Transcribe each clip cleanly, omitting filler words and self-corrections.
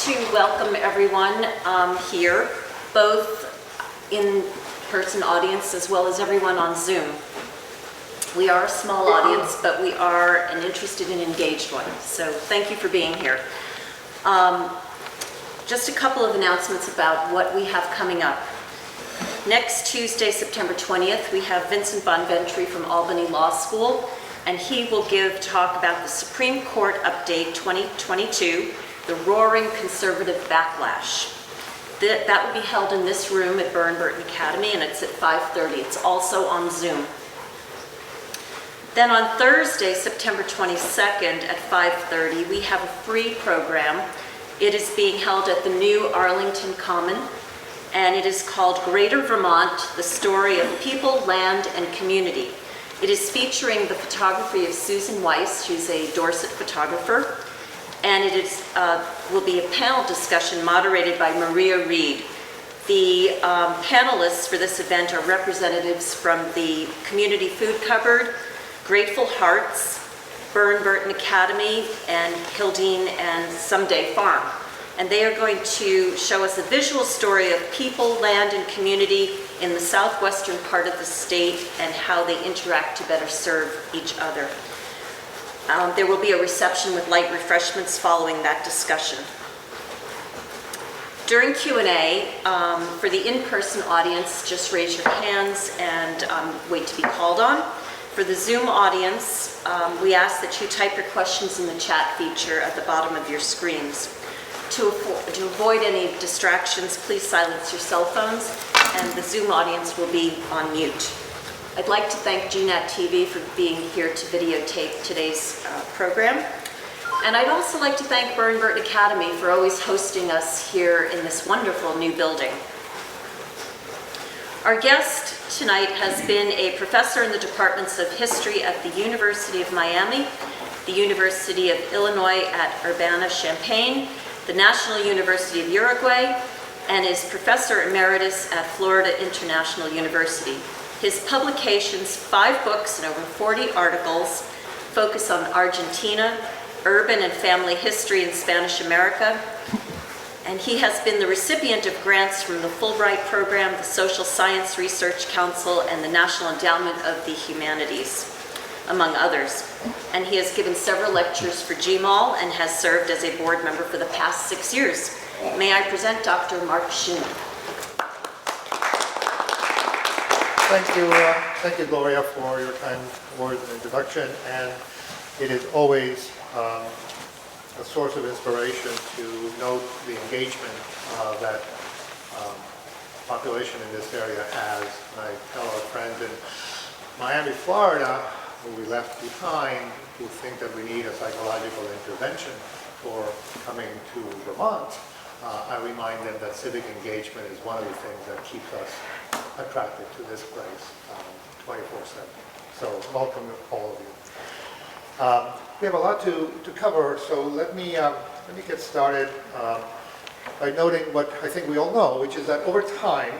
to welcome everyone here, both in-person audience as well as everyone on Zoom. We are a small audience, but we are an interested and engaged one, so thank you for being here. Just a couple of announcements about what we have coming up. Next Tuesday, September 20th, we have Vincent Von Ventry from Albany Law School, and he will give talk about the Supreme Court Update 2022, the Roaring Conservative Backlash. That will be held in this room at Burton Academy, and it's at 5:30. It's also on Zoom. Then on Thursday, September 22nd at 5:30, we have a free program. It is being held at the new Arlington Common, and it is called Greater Vermont, the Story of People, Land, and Community. It is featuring the photography of Susan Weiss, who's a Dorset photographer, and it will be a panel discussion moderated by Maria Reed. The panelists for this event are representatives from the Community Food Cupboard, Grateful Hearts, Burton Academy, and Kildene and Someday Farm. And they are going to show us a visual story of people, land, and community in the southwestern part of the state and how they interact to better serve each other. There will be a reception with light refreshments following that discussion. During Q&A, for the in-person audience, just raise your hands and wait to be called on. For the Zoom audience, we ask that you type your questions in the chat feature at the bottom of your screens. To avoid any distractions, please silence your cell phones, and the Zoom audience will be on mute. I'd like to thank GNAT-TV for being here to videotape today's program. And I'd also like to thank Burton Academy for always hosting us here in this wonderful new building. Our guest tonight has been a professor in the departments of history at the University of Miami, the University of Illinois at Urbana-Champaign, the National University of Uruguay, and is professor emeritus at Florida International University. His publications, 5 books and over 40 articles, focus on Argentina, urban and family history in Spanish America, and he has been the recipient of grants from the Fulbright Program, the Social Science Research Council, and the National Endowment of the Humanities, among others. And he has given several lectures for GMALL and has served as a board member for the past 6 years. May I present Dr. Mark Schumann. Thank you, Gloria, for your kind words and introduction. And it is always a source of inspiration to note the engagement that population in this area has. And I tell our friends in Miami, Florida, who we left behind, who think that we need a psychological intervention for coming to Vermont, I remind them that civic engagement is one of the things that keeps us attracted to this place 24/7. So welcome all of you. We have a lot to cover, so let me get started by noting what I think we all know, which is that over time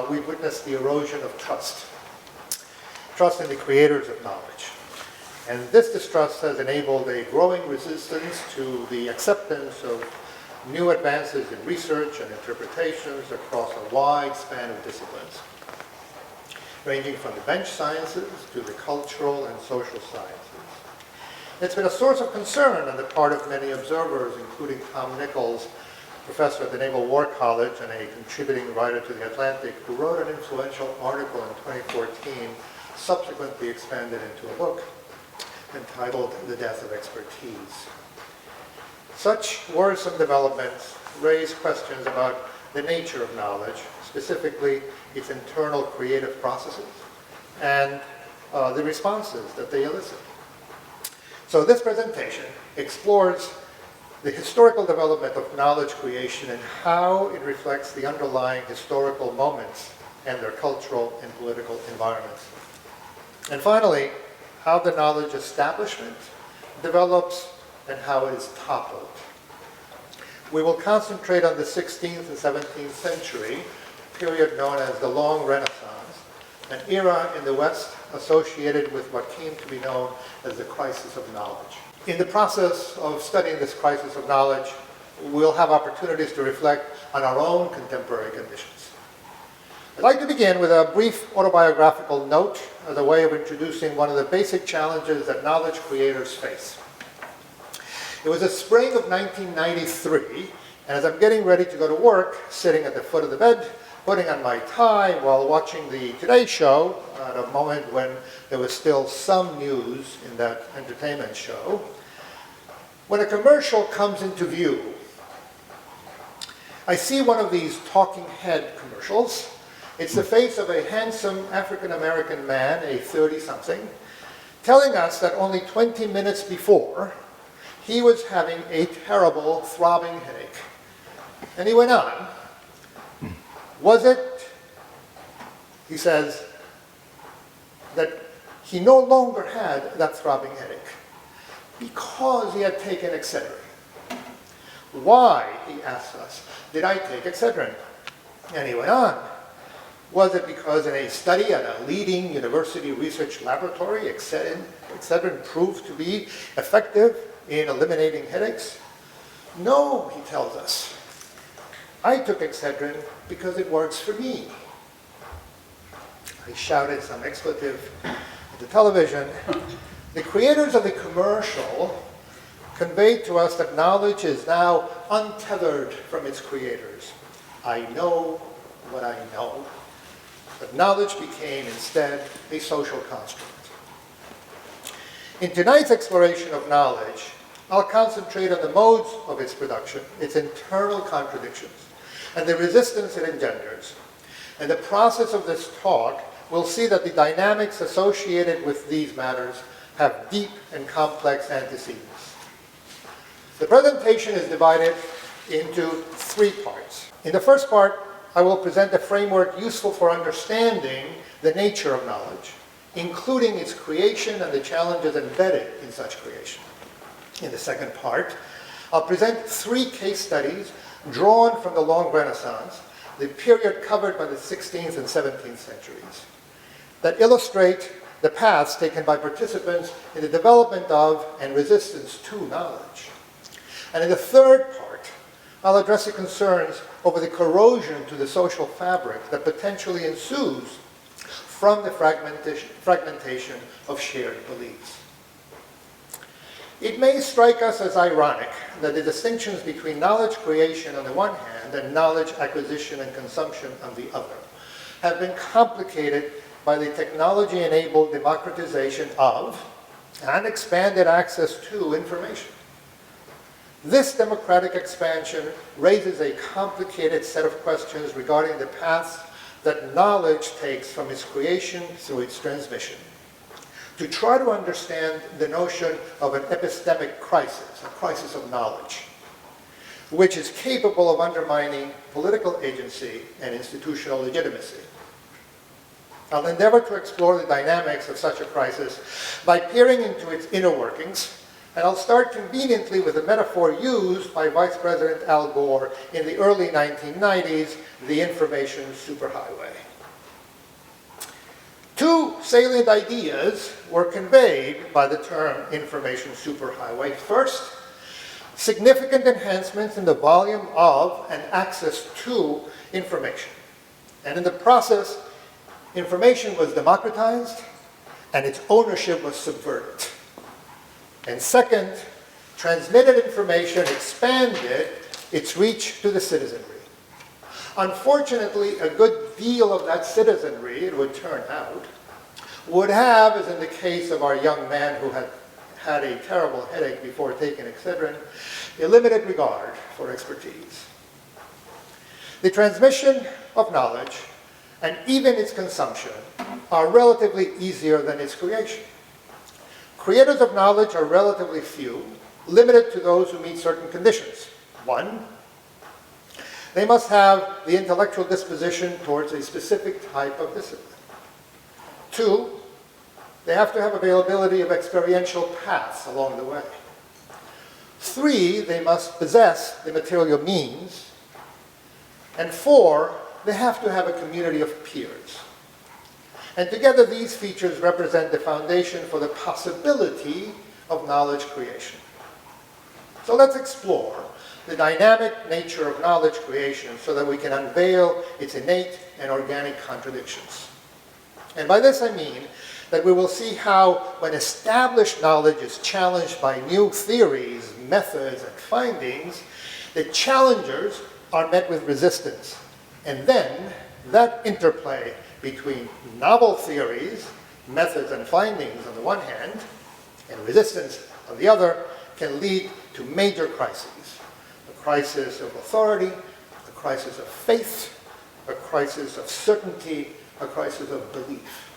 we've witnessed the erosion of trust in the creators of knowledge. And this distrust has enabled a growing resistance to the acceptance of new advances in research and interpretations across a wide span of disciplines, ranging from the bench sciences to the cultural and social sciences. It's been a source of concern on the part of many observers, including Tom Nichols, professor at the Naval War College and a contributing writer to The Atlantic, who wrote an influential article in 2014, subsequently expanded into a book entitled The Death of Expertise. Such worrisome developments raise questions about the nature of knowledge, specifically its internal creative processes and the responses that they elicit. So this presentation explores the historical development of knowledge creation and how it reflects the underlying historical moments and their cultural and political environments. And finally, how the knowledge establishment develops and how it is toppled. We will concentrate on the 16th and 17th century, period known as the Long Renaissance, an era in the West associated with what came to be known as the crisis of knowledge. In the process of studying this crisis of knowledge, we'll have opportunities to reflect on our own contemporary conditions. I'd like to begin with a brief autobiographical note as a way of introducing one of the basic challenges that knowledge creators face. It was the spring of 1993, and as I'm getting ready to go to work, sitting at the foot of the bed, putting on my tie while watching the Today Show, at a moment when there was still some news in that entertainment show, when a commercial comes into view, I see one of these talking head commercials. It's the face of a handsome African-American man, a 30-something, telling us that only 20 minutes before, he was having a terrible throbbing headache. And he went on, was it, he says, that he no longer had that throbbing headache because he had taken Excedrin. Why, he asked us, did I take Excedrin? And he went on. Was it because in a study at a leading university research laboratory, Excedrin proved to be effective in eliminating headaches? No, he tells us. I took Excedrin because it works for me. I shouted some expletive at the television. The creators of the commercial conveyed to us that knowledge is now untethered from its creators. I know what I know. But knowledge became instead a social construct. In tonight's exploration of knowledge, I'll concentrate on the modes of its production, its internal contradictions, and the resistance it engenders. In the process of this talk, we'll see that the dynamics associated with these matters have deep and complex antecedents. The presentation is divided into 3 parts. In the first part, I will present a framework useful for understanding the nature of knowledge, including its creation and the challenges embedded in such creation. In the second part, I'll present 3 case studies drawn from the long Renaissance, the period covered by the 16th and 17th centuries, that illustrate the paths taken by participants in the development of and resistance to knowledge. And in the third part, I'll address the concerns over the corrosion to the social fabric that potentially ensues from the fragmentation of shared beliefs. It may strike us as ironic that the distinctions between knowledge creation on the one hand and knowledge acquisition and consumption on the other have been complicated by the technology-enabled democratization of and expanded access to information. This democratic expansion raises a complicated set of questions regarding the paths that knowledge takes from its creation through its transmission. To try to understand the notion of an epistemic crisis, a crisis of knowledge, which is capable of undermining political agency and institutional legitimacy. I'll endeavor to explore the dynamics of such a crisis by peering into its inner workings, and I'll start conveniently with the metaphor used by Vice President Al Gore in the early 1990s, the information superhighway. 2 salient ideas were conveyed by the term information superhighway. First, significant enhancements in the volume of and access to information. And in the process, information was democratized and its ownership was subverted. And second, transmitted information expanded its reach to the citizenry. Unfortunately, a good deal of that citizenry, it would turn out, would have, as in the case of our young man who had had a terrible headache before taking Excedrin, a limited regard for expertise. The transmission of knowledge and even its consumption are relatively easier than its creation. Creators of knowledge are relatively few, limited to those who meet certain conditions. 1, they must have the intellectual disposition towards a specific type of discipline. 2, they have to have availability of experiential paths along the way. 3, they must possess the material means. And 4, they have to have a community of peers. And together these features represent the foundation for the possibility of knowledge creation. So let's explore the dynamic nature of knowledge creation so that we can unveil its innate and organic contradictions. And by this I mean that we will see how, when established knowledge is challenged by new theories, methods, and findings, the challengers are met with resistance. And then that interplay between novel theories, methods, and findings on the one hand, and resistance on the other, can lead to major crises. A crisis of authority, a crisis of faith, a crisis of certainty, a crisis of belief.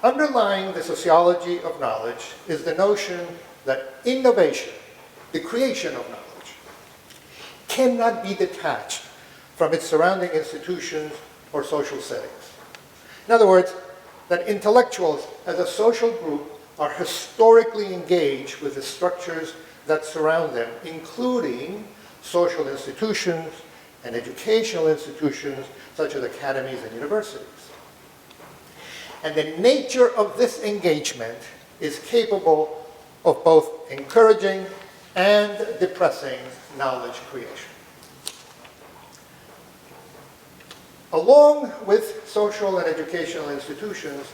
Underlying the sociology of knowledge is the notion that innovation, the creation of knowledge, cannot be detached from its surrounding institutions or social settings. In other words, that intellectuals as a social group are historically engaged with the structures that surround them, including social institutions and educational institutions such as academies and universities. And the nature of this engagement is capable of both encouraging and depressing knowledge creation. Along with social and educational institutions,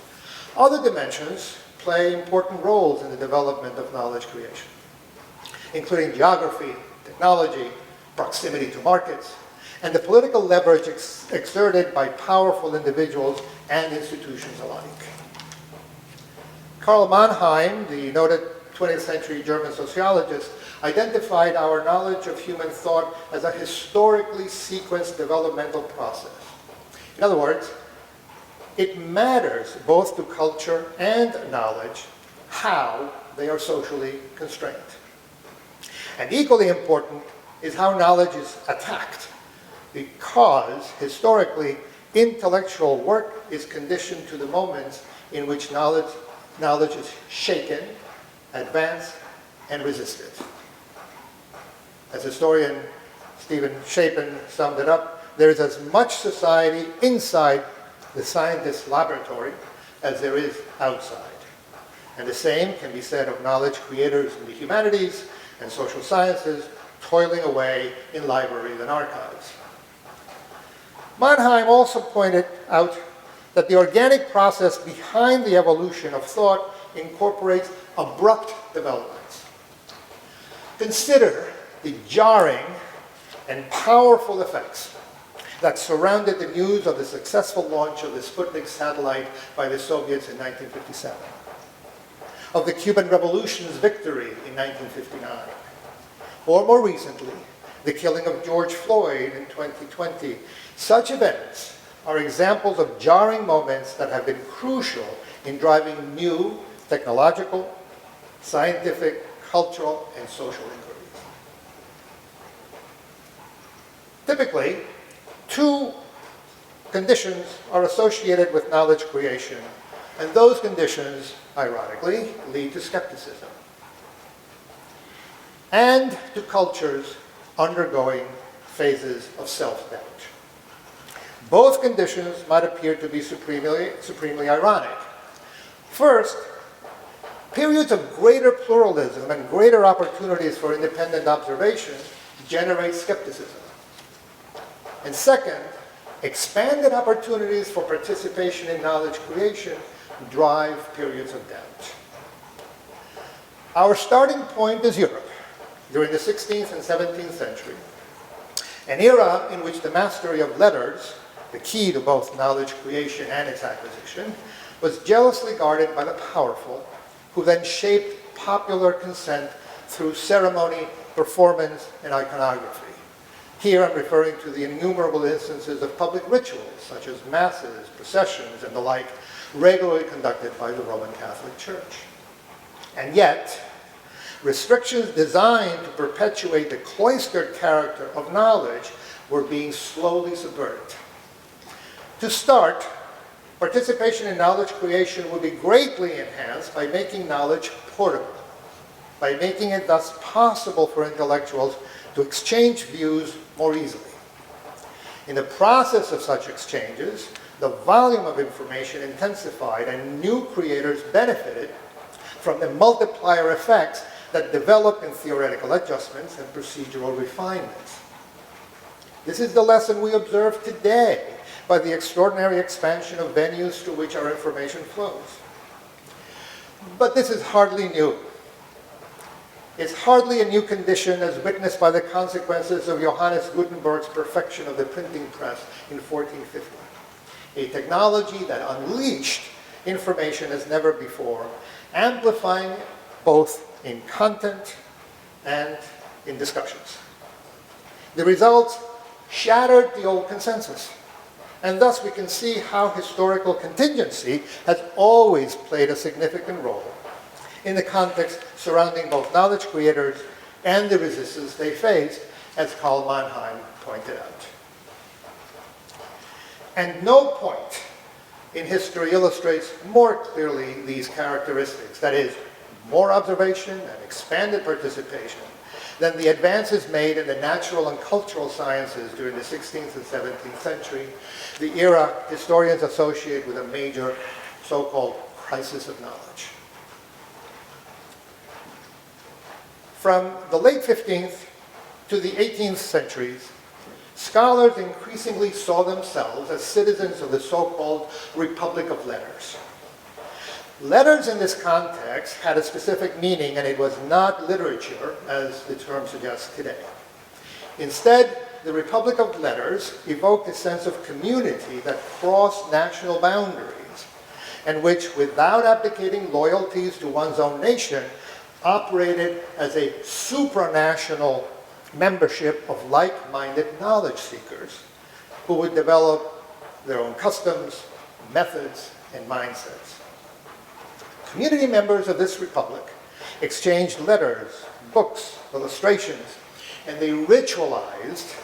other dimensions play important roles in the development of knowledge creation, including geography, technology, proximity to markets, and the political leverage exerted by powerful individuals and institutions alike. Karl Mannheim, the noted 20th century German sociologist, identified our knowledge of human thought as a historically sequenced developmental process. In other words, it matters both to culture and knowledge how they are socially constrained. And equally important is how knowledge is attacked, because historically intellectual work is conditioned to the moments in which knowledge is shaken, advanced, and resisted. As historian Stephen Shapin summed it up, there is as much society inside the scientist's laboratory as there is outside. And the same can be said of knowledge creators in the humanities and social sciences toiling away in libraries and archives. Mannheim also pointed out that the organic process behind the evolution of thought incorporates abrupt developments. Consider the jarring and powerful effects that surrounded the news of the successful launch of the Sputnik satellite by the Soviets in 1957, of the Cuban Revolution's victory in 1959, or more recently, the killing of George Floyd in 2020. Such events are examples of jarring moments that have been crucial in driving new technological, scientific, cultural, and social inquiries. Typically, two conditions are associated with knowledge creation, and those conditions, ironically, lead to skepticism and to cultures undergoing phases of self-doubt. Both conditions might appear to be supremely ironic. First, periods of greater pluralism and greater opportunities for independent observation generate skepticism. And second, expanded opportunities for participation in knowledge creation drive periods of doubt. Our starting point is Europe during the 16th and 17th century, an era in which the mastery of letters, the key to both knowledge creation and its acquisition, was jealously guarded by the powerful, who then shaped popular consent through ceremony, performance, and iconography. Here I'm referring to the innumerable instances of public rituals, such as masses, processions, and the like, regularly conducted by the Roman Catholic Church. And yet, restrictions designed to perpetuate the cloistered character of knowledge were being slowly subverted. To start, participation in knowledge creation would be greatly enhanced by making knowledge portable, by making it thus possible for intellectuals to exchange views more easily. In the process of such exchanges, the volume of information intensified and new creators benefited from the multiplier effects that develop in theoretical adjustments and procedural refinements. This is the lesson we observe today by the extraordinary expansion of venues through which our information flows. But this is hardly new. It's hardly a new condition as witnessed by the consequences of Johannes Gutenberg's perfection of the printing press in 1450, a technology that unleashed information as never before, amplifying both in content and in discussions. The results shattered the old consensus, and thus we can see how historical contingency has always played a significant role in the context surrounding both knowledge creators and the resistance they faced, as Karl Mannheim pointed out. And no point in history illustrates more clearly these characteristics, that is, more observation and expanded participation, than the advances made in the natural and cultural sciences during the 16th and 17th century, the era historians associate with a major so-called crisis of knowledge. From the late 15th to the 18th centuries, scholars increasingly saw themselves as citizens of the so-called Republic of Letters. Letters in this context had a specific meaning, and it was not literature, as the term suggests today. Instead, the Republic of Letters evoked a sense of community that crossed national boundaries, and which, without abdicating loyalties to one's own nation, operated as a supranational membership of like-minded knowledge seekers who would develop their own customs, methods, and mindsets. Community members of this republic exchanged letters, books, illustrations, and they ritualized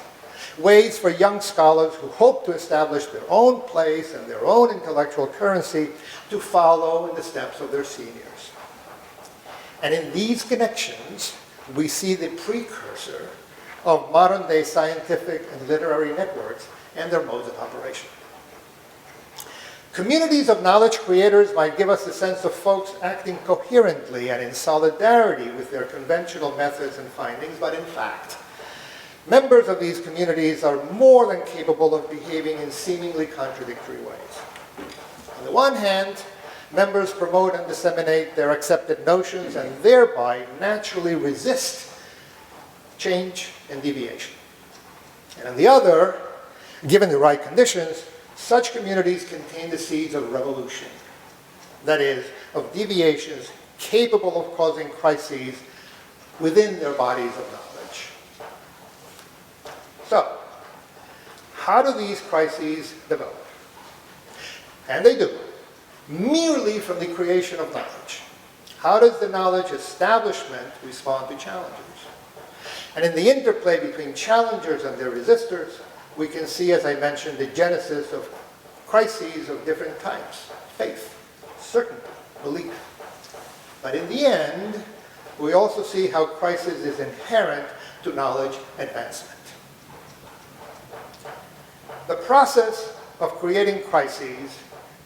ways for young scholars who hoped to establish their own place and their own intellectual currency to follow in the steps of their seniors. And in these connections, we see the precursor of modern-day scientific and literary networks and their modes of operation. Communities of knowledge creators might give us a sense of folks acting coherently and in solidarity with their conventional methods and findings, but in fact, members of these communities are more than capable of behaving in seemingly contradictory ways. On the one hand, members promote and disseminate their accepted notions and thereby naturally resist change and deviation. And on the other, given the right conditions, such communities contain the seeds of revolution, that is, of deviations capable of causing crises within their bodies of knowledge. So, how do these crises develop? And they do, merely from the creation of knowledge. How does the knowledge establishment respond to challengers? And in the interplay between challengers and their resistors, we can see, as I mentioned, the genesis of crises of different types: faith, certainty, belief. But in the end, we also see how crisis is inherent to knowledge advancement. The process of creating crises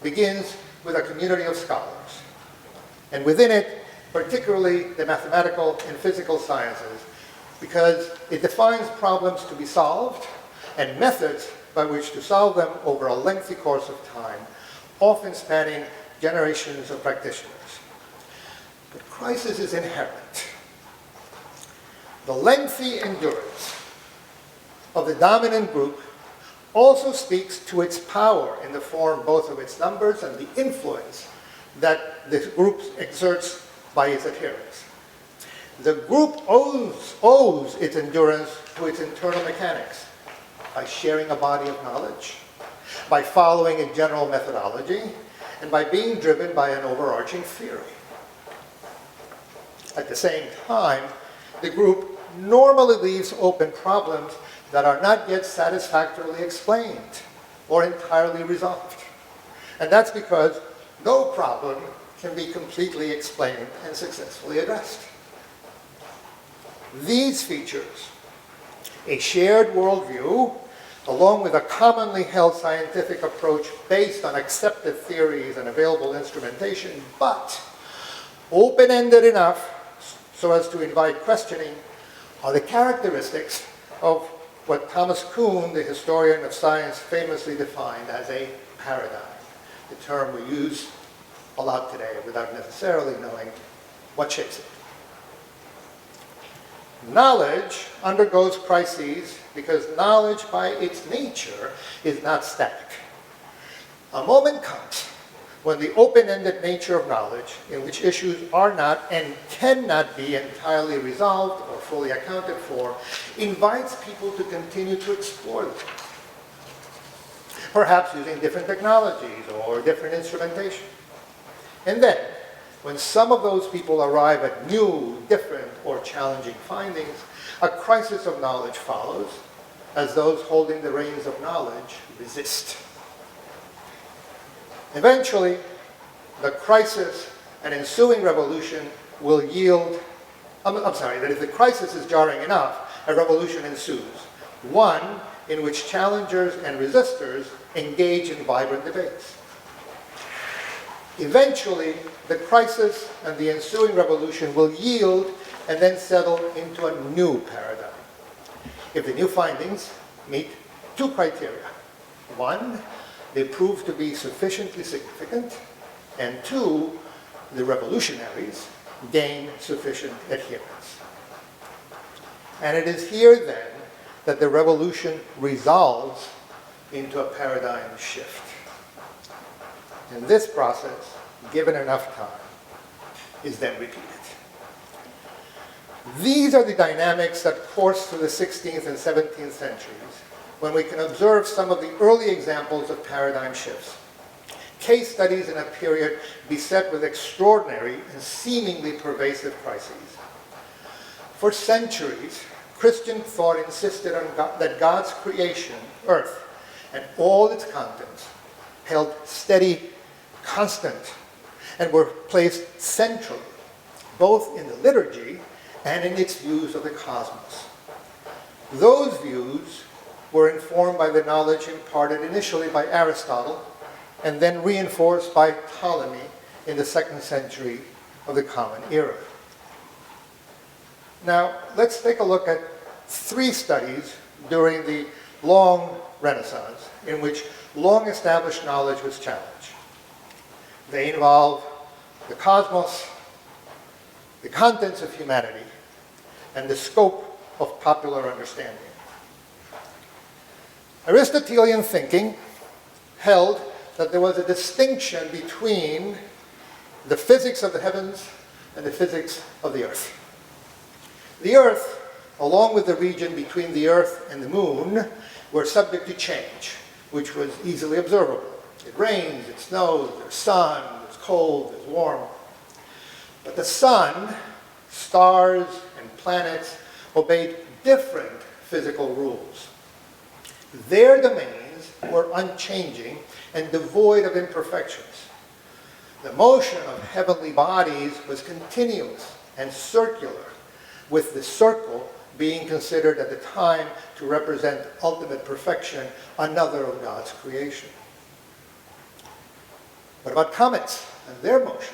begins with a community of scholars, and within it, particularly the mathematical and physical sciences, because it defines problems to be solved and methods by which to solve them over a lengthy course of time, often spanning generations of practitioners. But crisis is inherent. The lengthy endurance of the dominant group also speaks to its power in the form both of its numbers and the influence that the group exerts by its adherents. The group owes its endurance to its internal mechanics, by sharing a body of knowledge, by following a general methodology, and by being driven by an overarching theory. At the same time, the group normally leaves open problems that are not yet satisfactorily explained or entirely resolved. And that's because no problem can be completely explained and successfully addressed. These features, a shared worldview, along with a commonly held scientific approach based on accepted theories and available instrumentation, but open-ended enough so as to invite questioning are the characteristics of what Thomas Kuhn, the historian of science, famously defined as a paradigm, the term we use a lot today without necessarily knowing what shapes it. Knowledge undergoes crises because knowledge by its nature is not static. A moment comes when the open-ended nature of knowledge, in which issues are not and cannot be entirely resolved or fully accounted for, invites people to continue to explore them, perhaps using different technologies or different instrumentation. And then, when some of those people arrive at new, different, or challenging findings, a crisis of knowledge follows, as those holding the reins of knowledge resist. Eventually, the crisis and ensuing revolution will yield, that if the crisis is jarring enough, a revolution ensues. One in which challengers and resistors engage in vibrant debates. Eventually, the crisis and the ensuing revolution will yield and then settle into a new paradigm. If the new findings meet two criteria. One, they prove to be sufficiently significant, and two, the revolutionaries gain sufficient adherence. And it is here then that the revolution resolves into a paradigm shift. And this process, given enough time, is then repeated. These are the dynamics that course through the 16th and 17th centuries, when we can observe some of the early examples of paradigm shifts. Case studies in a period beset with extraordinary and seemingly pervasive crises. For centuries, Christian thought insisted on that God's creation, earth, and all its contents held steady, constant, and were placed centrally, both in the liturgy and in its views of the cosmos. Those views were informed by the knowledge imparted initially by Aristotle and then reinforced by Ptolemy in the 2nd century of the Common Era. Now, let's take a look at 3 studies during the long Renaissance in which long-established knowledge was challenged. They involve the cosmos, the contents of humanity, and the scope of popular understanding. Aristotelian thinking held that there was a distinction between the physics of the heavens and the physics of the earth. The earth, along with the region between the earth and the moon, were subject to change, which was easily observable. It rains, it snows, there's sun, there's cold, there's warm. But the sun, stars, and planets obeyed different physical rules. Their domains were unchanging and devoid of imperfections. The motion of heavenly bodies was continuous and circular, with the circle being considered at the time to represent ultimate perfection, another of God's creation. What about comets and their motion?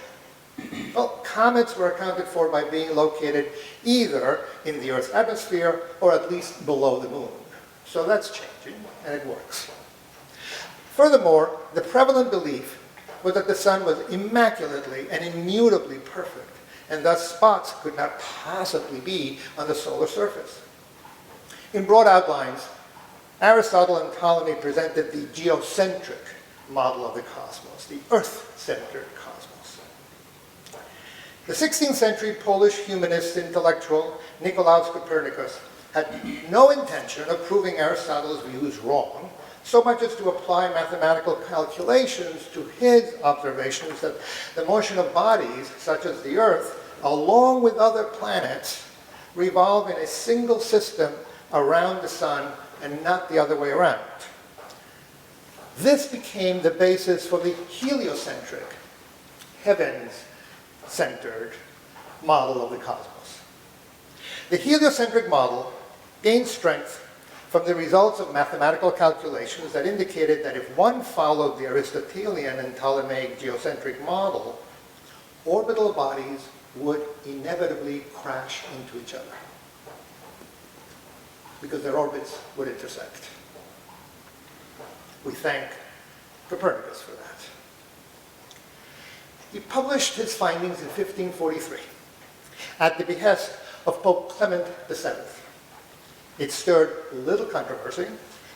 Well, comets were accounted for by being located either in the Earth's atmosphere or at least below the moon. So that's changing, and it works. Furthermore, the prevalent belief was that the sun was immaculately and immutably perfect, and thus spots could not possibly be on the solar surface. In broad outlines, Aristotle and Ptolemy presented the geocentric model of the cosmos, the Earth-centered cosmos. The 16th century Polish humanist intellectual Nicolaus Copernicus had no intention of proving Aristotle's views wrong, so much as to apply mathematical calculations to his observations that the motion of bodies, such as the Earth, along with other planets, revolve in a single system around the sun and not the other way around. This became the basis for the heliocentric, heavens-centered model of the cosmos. The heliocentric model gained strength from the results of mathematical calculations that indicated that if one followed the Aristotelian and Ptolemaic geocentric model, orbital bodies would inevitably crash into each other because their orbits would intersect. We thank Copernicus for that. He published his findings in 1543 at the behest of Pope Clement VII. It stirred little controversy,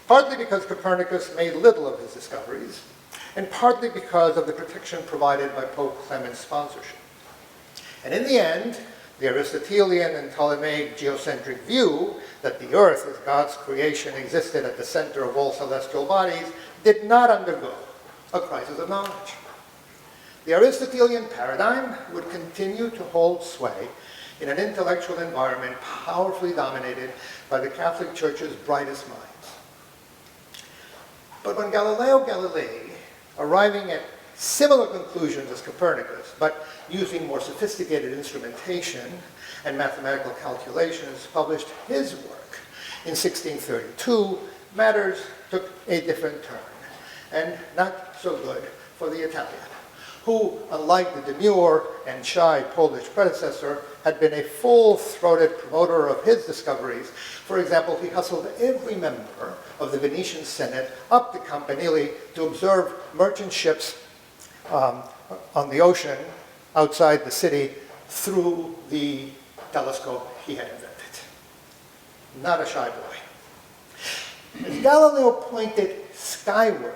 partly because Copernicus made little of his discoveries, and partly because of the protection provided by Pope Clement's sponsorship. And in the end, the Aristotelian and Ptolemaic geocentric view that the Earth as God's creation existed at the center of all celestial bodies did not undergo a crisis of knowledge. The Aristotelian paradigm would continue to hold sway in an intellectual environment powerfully dominated by the Catholic Church's brightest minds. But when Galileo Galilei, arriving at similar conclusions as Copernicus, but using more sophisticated instrumentation and mathematical calculations, published his work in 1632, matters took a different turn, and not so good for the Italian, who, unlike the demure and shy Polish predecessor, had been a full-throated promoter of his discoveries. For example, he hustled every member of the Venetian Senate up to Campanile to observe merchant ships on the ocean outside the city through the telescope he had invented. Not a shy boy. As Galileo pointed skyward,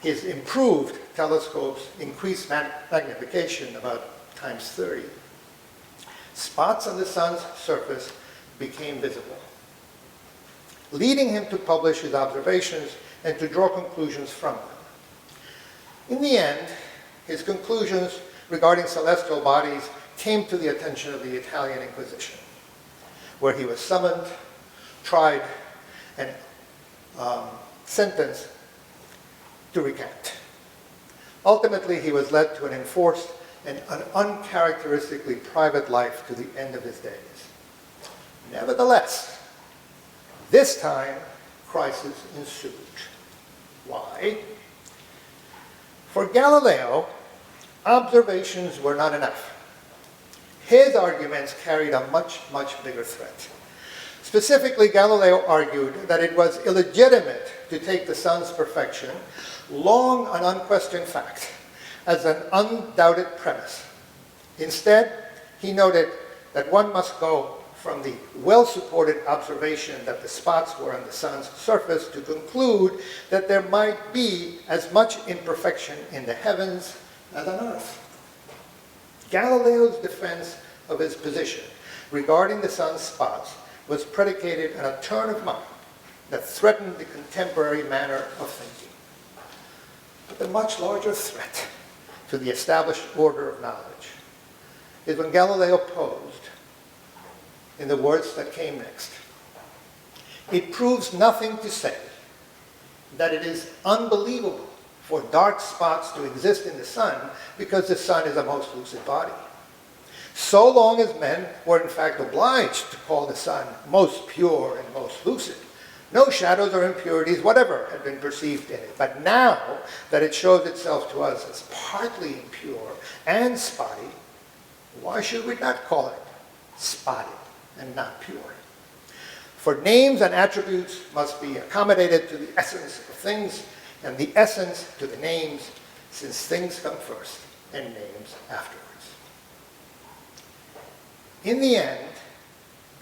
his improved telescopes increased magnification about times 30. Spots on the sun's surface became visible, leading him to publish his observations and to draw conclusions from them. In the end, his conclusions regarding celestial bodies came to the attention of the Italian Inquisition, where he was summoned, tried, and sentenced to recant. Ultimately, he was led to an enforced and an uncharacteristically private life to the end of his days. Nevertheless, this time, crisis ensued. Why? For Galileo, observations were not enough. His arguments carried a much, much bigger threat. Specifically, Galileo argued that it was illegitimate to take the sun's perfection, long an unquestioned fact, as an undoubted premise. Instead, he noted that one must go from the well-supported observation that the spots were on the sun's surface to conclude that there might be as much imperfection in the heavens as on earth. Galileo's defense of his position regarding the sun's spots was predicated on a turn of mind that threatened the contemporary manner of thinking. But the much larger threat to the established order of knowledge is when Galileo posed in the words that came next. It proves nothing to say that it is unbelievable for dark spots to exist in the sun because the sun is a most lucid body. So long as men were in fact obliged to call the sun most pure and most lucid, no shadows or impurities, whatever, had been perceived in it. But now that it shows itself to us as partly impure and spotty, why should we not call it spotted and not pure? For names and attributes must be accommodated to the essence of things, and the essence to the names, since things come first and names afterwards. In the end,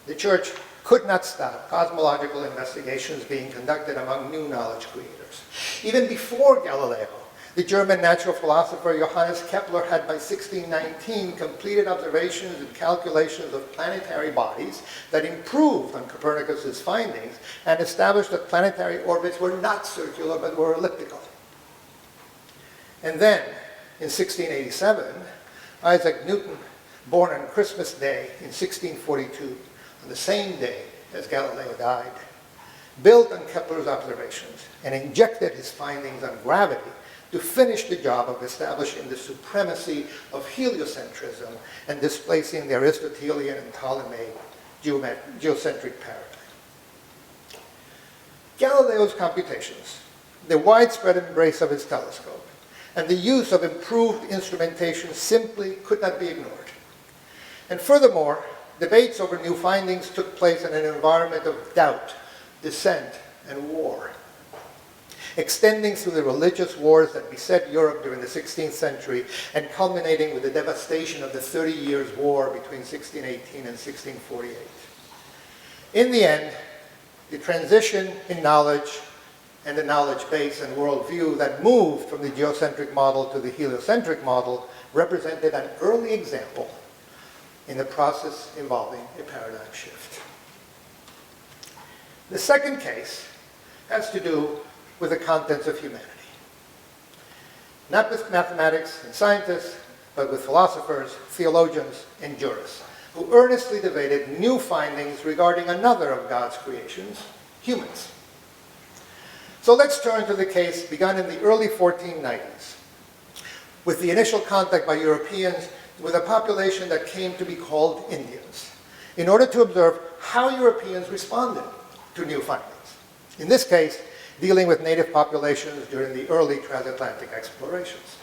the Church could not stop cosmological investigations being conducted among new knowledge creators. Even before Galileo, the German natural philosopher Johannes Kepler had by 1619 completed observations and calculations of planetary bodies that improved on Copernicus's findings and established that planetary orbits were not circular but were elliptical. And then, in 1687, Isaac Newton, born on Christmas Day in 1642, on the same day as Galileo died, built on Kepler's observations and injected his findings on gravity to finish the job of establishing the supremacy of heliocentrism and displacing the Aristotelian and Ptolemaic geocentric paradigm. Galileo's computations, the widespread embrace of his telescope, and the use of improved instrumentation simply could not be ignored. And furthermore, debates over new findings took place in an environment of doubt, dissent, and war, extending through the religious wars that beset Europe during the 16th century and culminating with the devastation of the 30 Years' War between 1618 and 1648. In the end, the transition in knowledge and the knowledge base and worldview that moved from the geocentric model to the heliocentric model represented an early example in the process involving a paradigm shift. The second case has to do with the contents of humanity. Not with mathematics and scientists, but with philosophers, theologians, and jurists, who earnestly debated new findings regarding another of God's creations, humans. So let's turn to the case begun in the early 1490s, with the initial contact by Europeans with a population that came to be called Indians, in order to observe how Europeans responded to new findings. In this case, dealing with native populations during the early transatlantic explorations.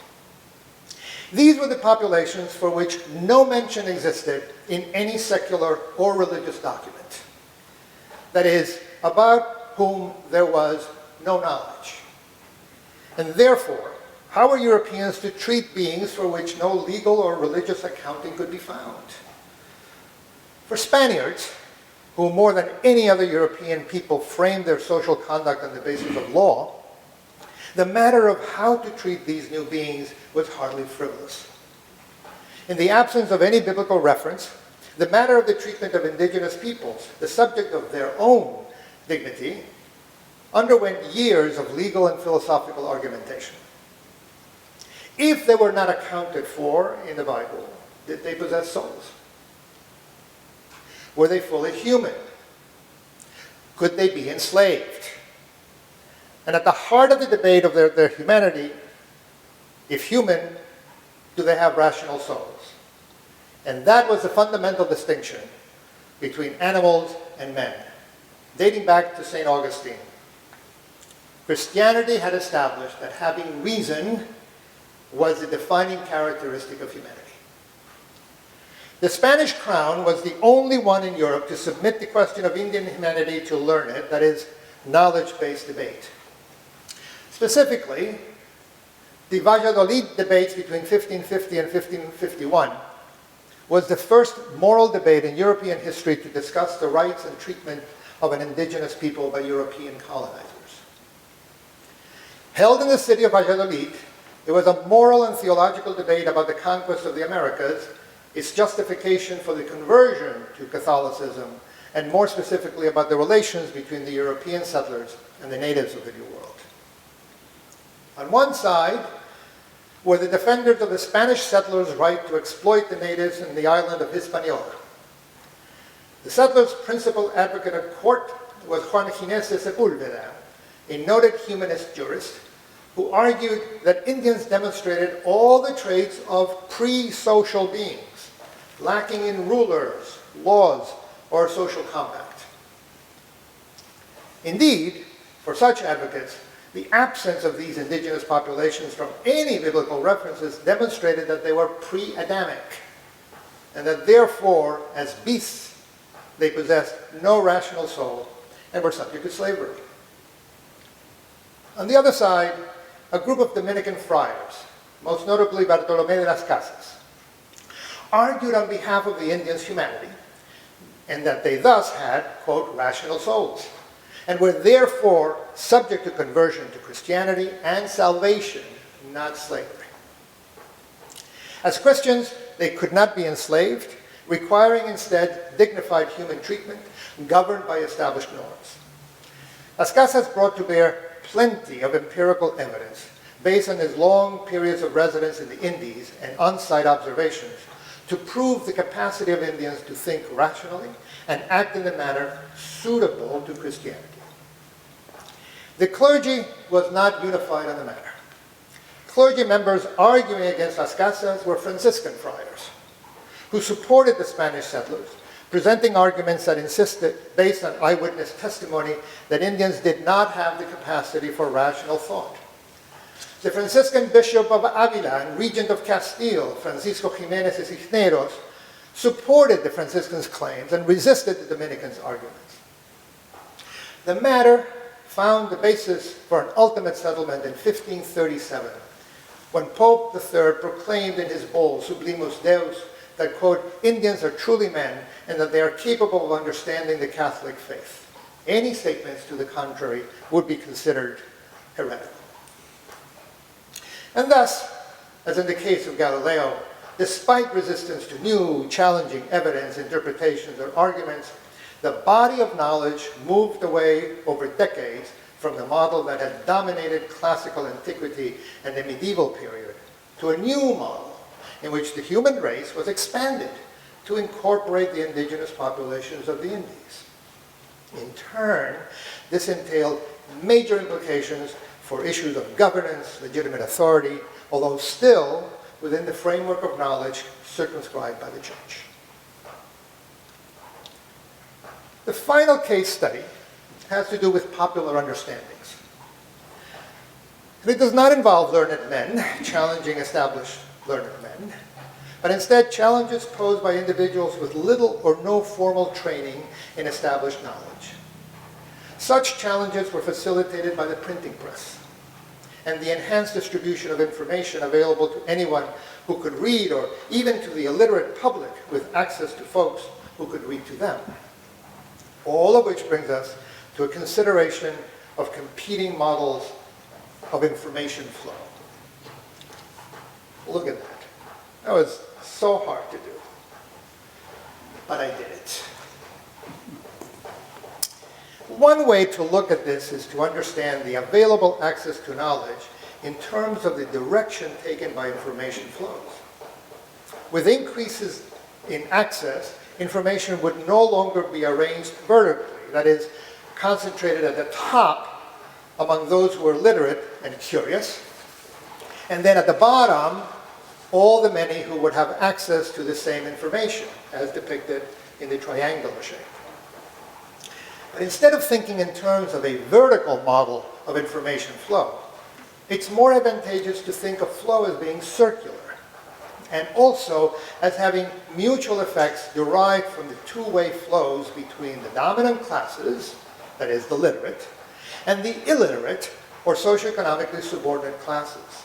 These were the populations for which no mention existed in any secular or religious document. That is, about whom there was no knowledge. And therefore, how were Europeans to treat beings for which no legal or religious accounting could be found? For Spaniards, who more than any other European people framed their social conduct on the basis of law, the matter of how to treat these new beings was hardly frivolous. In the absence of any biblical reference, the matter of the treatment of indigenous peoples, the subject of their own dignity, underwent years of legal and philosophical argumentation. If they were not accounted for in the Bible, did they possess souls? Were they fully human? Could they be enslaved? And at the heart of the debate of their humanity, if human, do they have rational souls? And that was the fundamental distinction between animals and men, dating back to St. Augustine. Christianity had established that having reason was the defining characteristic of humanity. The Spanish crown was the only one in Europe to submit the question of Indian humanity to learned, that is, knowledge-based debate. Specifically, the Valladolid debates between 1550 and 1551 was the first moral debate in European history to discuss the rights and treatment of an indigenous people by European colonizers. Held in the city of Valladolid, there was a moral and theological debate about the conquest of the Americas, its justification for the conversion to Catholicism, and more specifically about the relations between the European settlers and the natives of the New World. On one side were the defenders of the Spanish settlers' right to exploit the natives in the island of Hispaniola. The settlers' principal advocate at court was Juan Ginés de Sepúlveda, a noted humanist jurist who argued that Indians demonstrated all the traits of pre-social beings, lacking in rulers, laws, or social compact. Indeed, for such advocates, the absence of these indigenous populations from any biblical references demonstrated that they were pre-Adamic, and that therefore, as beasts, they possessed no rational soul and were subject to slavery. On the other side, a group of Dominican friars, most notably Bartolomé de las Casas, argued on behalf of the Indians' humanity, and that they thus had, quote, rational souls, and were therefore subject to conversion to Christianity and salvation, not slavery. As Christians, they could not be enslaved, requiring instead dignified human treatment governed by established norms. Las Casas brought to bear plenty of empirical evidence based on his long periods of residence in the Indies and on-site observations to prove the capacity of Indians to think rationally and act in a manner suitable to Christianity. The clergy was not unified on the matter. Clergy members arguing against Las Casas were Franciscan friars, who supported the Spanish settlers, presenting arguments that insisted, based on eyewitness testimony, that Indians did not have the capacity for rational thought. The Franciscan Bishop of Avila and Regent of Castile, Francisco Jiménez de Cisneros, supported the Franciscans' claims and resisted the Dominicans' arguments. The matter found the basis for an ultimate settlement in 1537, when Pope III proclaimed in his bull, Sublimus Deus, that, quote, Indians are truly men and that they are capable of understanding the Catholic faith. Any statements to the contrary would be considered heretical. And thus, as in the case of Galileo, despite resistance to new, challenging evidence, interpretations, or arguments, the body of knowledge moved away over decades from the model that had dominated classical antiquity and the medieval period to a new model in which the human race was expanded to incorporate the indigenous populations of the Indies. In turn, this entailed major implications for issues of governance, legitimate authority, although still within the framework of knowledge circumscribed by the Church. The final case study has to do with popular understandings. And it does not involve learned men challenging established learned men, but instead challenges posed by individuals with little or no formal training in established knowledge. Such challenges were facilitated by the printing press and the enhanced distribution of information available to anyone who could read, or even to the illiterate public with access to folks who could read to them. All of which brings us to a consideration of competing models of information flow. Look at that. That was so hard to do, but I did it. One way to look at this is to understand the available access to knowledge in terms of the direction taken by information flows. With increases in access, information would no longer be arranged vertically, that is, concentrated at the top among those who are literate and curious, and then at the bottom, all the many who would have access to the same information, as depicted in the triangular shape. But instead of thinking in terms of a vertical model of information flow, it's more advantageous to think of flow as being circular, and also as having mutual effects derived from the two-way flows between the dominant classes, that is, the literate, and the illiterate, or socioeconomically subordinate classes.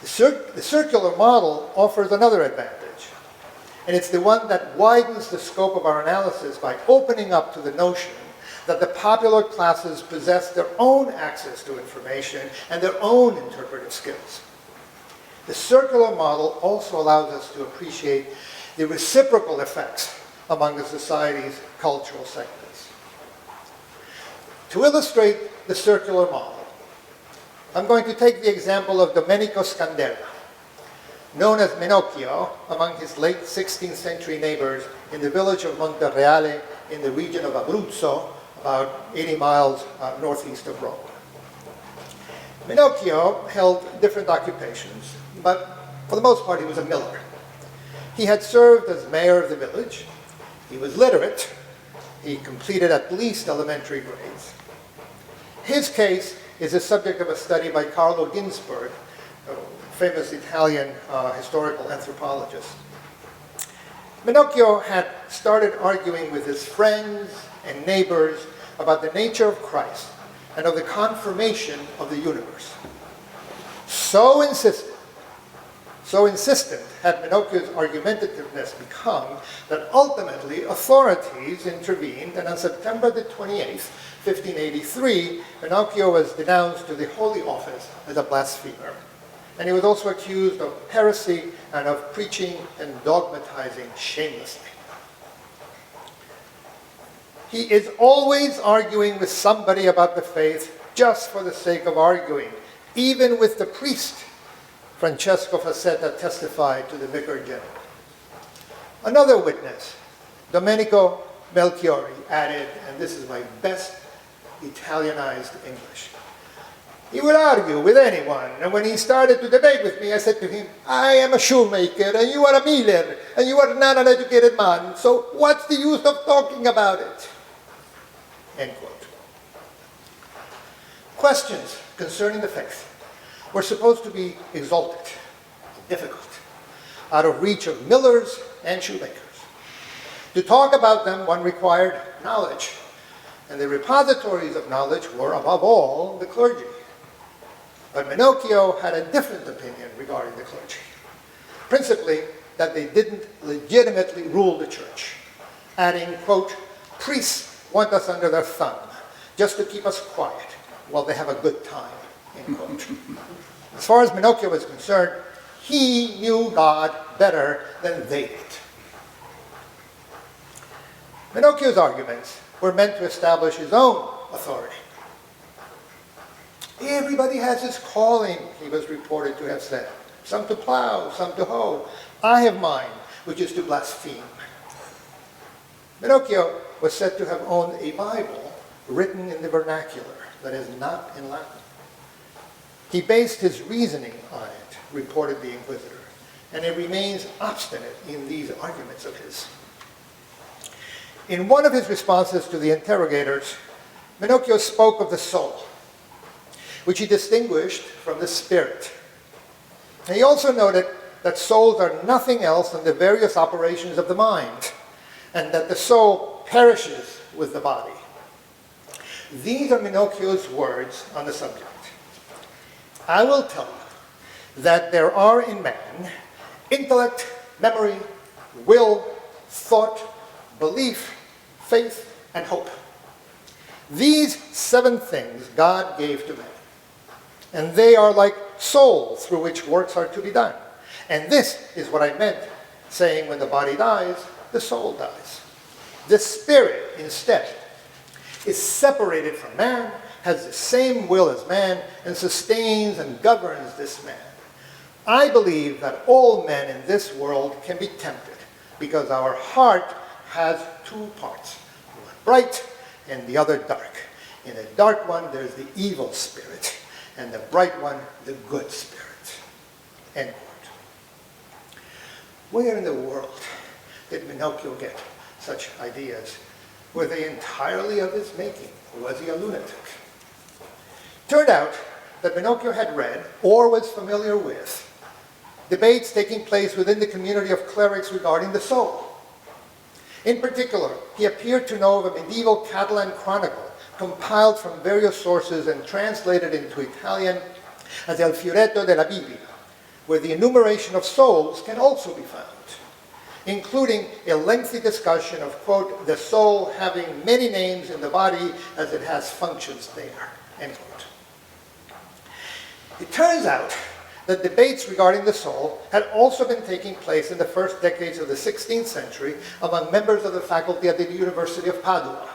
The circular model offers another advantage, and it's the one that widens the scope of our analysis by opening up to the notion that the popular classes possess their own access to information and their own interpretive skills. The circular model also allows us to appreciate the reciprocal effects among the society's cultural segments. To illustrate the circular model, I'm going to take the example of Domenico Scandella, known as Menocchio among his late 16th century neighbors in the village of Montereale in the region of Abruzzo, about 80 miles northeast of Rome. Menocchio held different occupations, but for the most part he was a miller. He had served as mayor of the village. He was literate. He completed at least elementary grades. His case is the subject of a study by Carlo Ginzburg, a famous Italian historical anthropologist. Menocchio had started arguing with his friends and neighbors about the nature of Christ and of the confirmation of the universe. So insistent had Menocchio's argumentativeness become that ultimately authorities intervened, and on September the 28th, 1583, Menocchio was denounced to the Holy Office as a blasphemer. And he was also accused of heresy and of preaching and dogmatizing shamelessly. He is always arguing with somebody about the faith just for the sake of arguing. Even with the priest, Francesco Facetta testified to the Vicar General. Another witness, Domenico Melchiori, added, and this is my best Italianized English, he would argue with anyone, and when he started to debate with me, I said to him, I am a shoemaker, and you are a miller, and you are not an educated man, so what's the use of talking about it? End quote. Questions concerning the faith were supposed to be exalted, difficult, out of reach of millers and shoemakers. To talk about them, one required knowledge, and the repositories of knowledge were, above all, the clergy. But Minocchio had a different opinion regarding the clergy, principally that they didn't legitimately rule the church, adding, quote, "Priests want us under their thumb, just to keep us quiet while they have a good time," end quote. As far as Minocchio was concerned, he knew God better than they did. Minocchio's arguments were meant to establish his own authority. Everybody has his calling, he was reported to have said. Some to plow, some to hoe. I have mine, which is to blaspheme. Minocchio was said to have owned a Bible written in the vernacular, that is, not in Latin. He based his reasoning on it, reported the Inquisitor, and it remains obstinate in these arguments of his. In one of his responses to the interrogators, Minocchio spoke of the soul, which he distinguished from the spirit. And he also noted that souls are nothing else than the various operations of the mind, and that the soul perishes with the body. These are Minocchio's words on the subject. "I will tell you that there are in man intellect, memory, will, thought, belief, faith, and hope. These 7 things God gave to man, and they are like souls through which works are to be done. And this is what I meant, saying when the body dies, the soul dies. The spirit, instead, is separated from man, has the same will as man, and sustains and governs this man. I believe that all men in this world can be tempted, because our heart has 2 parts, one bright and the other dark. In the dark one, there's the evil spirit, and the bright one, the good spirit." End quote. Where in the world did Minocchio get such ideas? Were they entirely of his making, or was he a lunatic? Turned out that Minocchio had read, or was familiar with, debates taking place within the community of clerics regarding the soul. In particular, he appeared to know of a medieval Catalan chronicle compiled from various sources and translated into Italian as El Fioretto della Bibbia, where the enumeration of souls can also be found, including a lengthy discussion of, quote, "the soul having many names in the body as it has functions there," end quote. It turns out that debates regarding the soul had also been taking place in the first decades of the 16th century among members of the faculty at the University of Padua,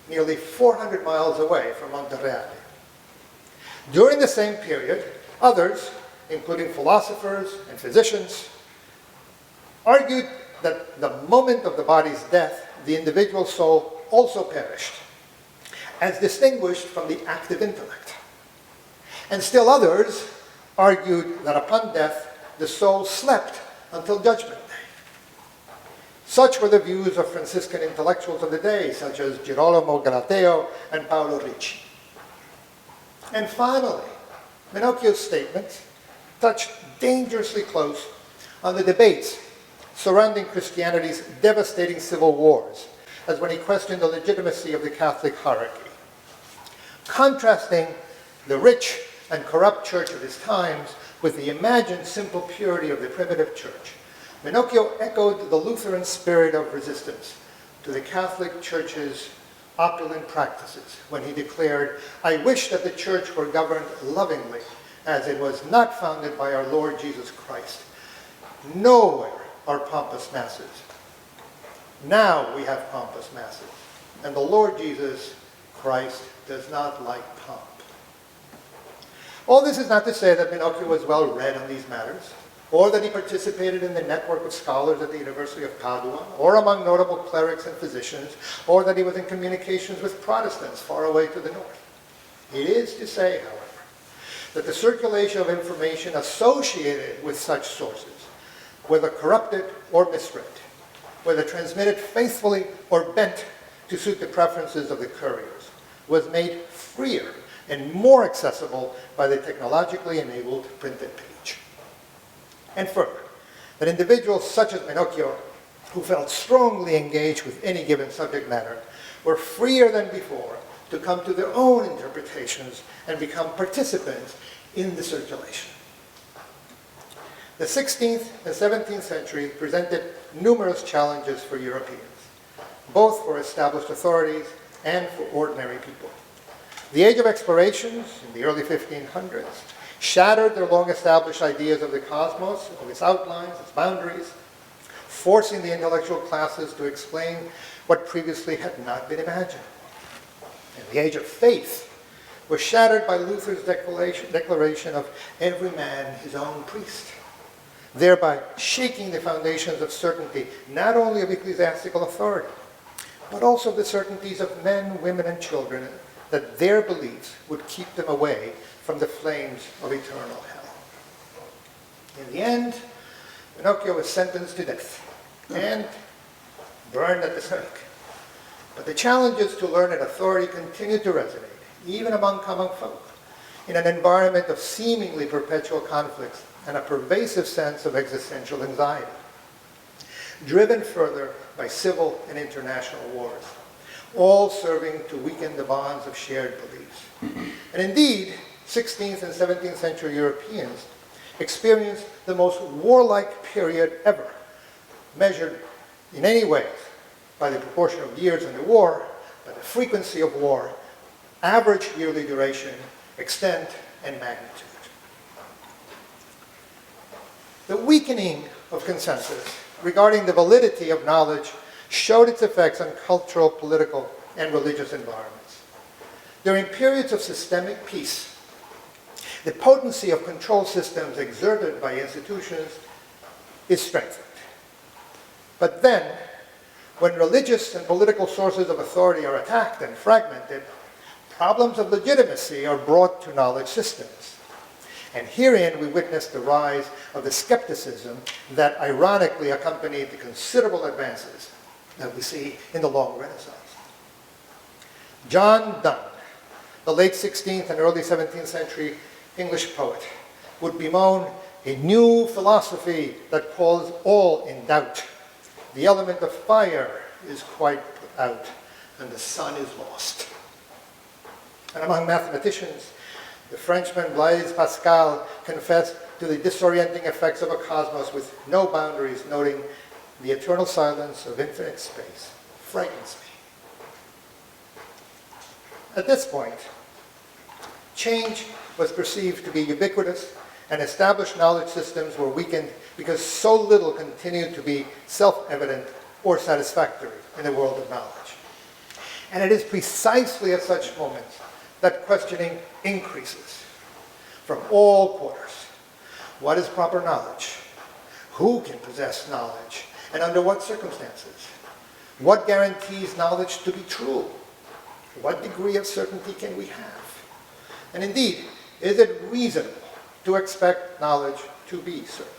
nearly 400 miles away from Montereale. During the same period, others, including philosophers and physicians, argued that the moment of the body's death, the individual soul also perished, as distinguished from the active intellect. And still others argued that upon death, the soul slept until Judgment Day. Such were the views of Franciscan intellectuals of the day, such as Girolamo Galateo and Paolo Ricci. And finally, Minocchio's statements touched dangerously close on the debates surrounding Christianity's devastating civil wars, as when he questioned the legitimacy of the Catholic hierarchy. Contrasting the rich and corrupt church of his times with the imagined simple purity of the primitive church, Minocchio echoed the Lutheran spirit of resistance to the Catholic Church's opulent practices when he declared, "I wish that the church were governed lovingly, as it was not founded by our Lord Jesus Christ. Nowhere are pompous masses. Now we have pompous masses, and the Lord Jesus Christ does not like pomp." All this is not to say that Minocchio was well read on these matters, or that he participated in the network of scholars at the University of Padua, or among notable clerics and physicians, or that he was in communications with Protestants far away to the north. It is to say, however, that the circulation of information associated with such sources, whether corrupted or misread, whether transmitted faithfully or bent to suit the preferences of the couriers, was made freer and more accessible by the technologically enabled printed page. And further, that individuals such as Pinocchio, who felt strongly engaged with any given subject matter, were freer than before to come to their own interpretations and become participants in the circulation. The 16th and 17th century presented numerous challenges for Europeans, both for established authorities and for ordinary people. The age of explorations in the early 1500s shattered their long-established ideas of the cosmos, of its outlines, its boundaries, forcing the intellectual classes to explain what previously had not been imagined. And the age of faith was shattered by Luther's declaration of every man his own priest, thereby shaking the foundations of certainty, not only of ecclesiastical authority, but also the certainties of men, women, and children, that their beliefs would keep them away from the flames of eternal hell. In the end, Pinocchio was sentenced to death and burned at the stake. But the challenges to learned authority continued to resonate, even among common folk, in an environment of seemingly perpetual conflicts and a pervasive sense of existential anxiety, driven further by civil and international wars, all serving to weaken the bonds of shared beliefs. And indeed, 16th and 17th century Europeans experienced the most warlike period ever, measured in any way by the proportion of years in the war, by the frequency of war, average yearly duration, extent, and magnitude. The weakening of consensus regarding the validity of knowledge showed its effects on cultural, political, and religious environments. During periods of systemic peace, the potency of control systems exerted by institutions is strengthened. But then, when religious and political sources of authority are attacked and fragmented, problems of legitimacy are brought to knowledge systems. And herein we witness the rise of the skepticism that ironically accompanied the considerable advances that we see in the long Renaissance. John Donne, the late 16th and early 17th century English poet, would bemoan a new philosophy that calls all in doubt. The element of fire is quite put out, and the sun is lost. And among mathematicians, the Frenchman Blaise Pascal confessed to the disorienting effects of a cosmos with no boundaries, noting the eternal silence of infinite space frightens me. At this point, change was perceived to be ubiquitous, and established knowledge systems were weakened because so little continued to be self-evident or satisfactory in the world of knowledge. And it is precisely at such moments that questioning increases from all quarters. What is proper knowledge? Who can possess knowledge? And under what circumstances? What guarantees knowledge to be true? What degree of certainty can we have? And indeed, is it reasonable to expect knowledge to be certain?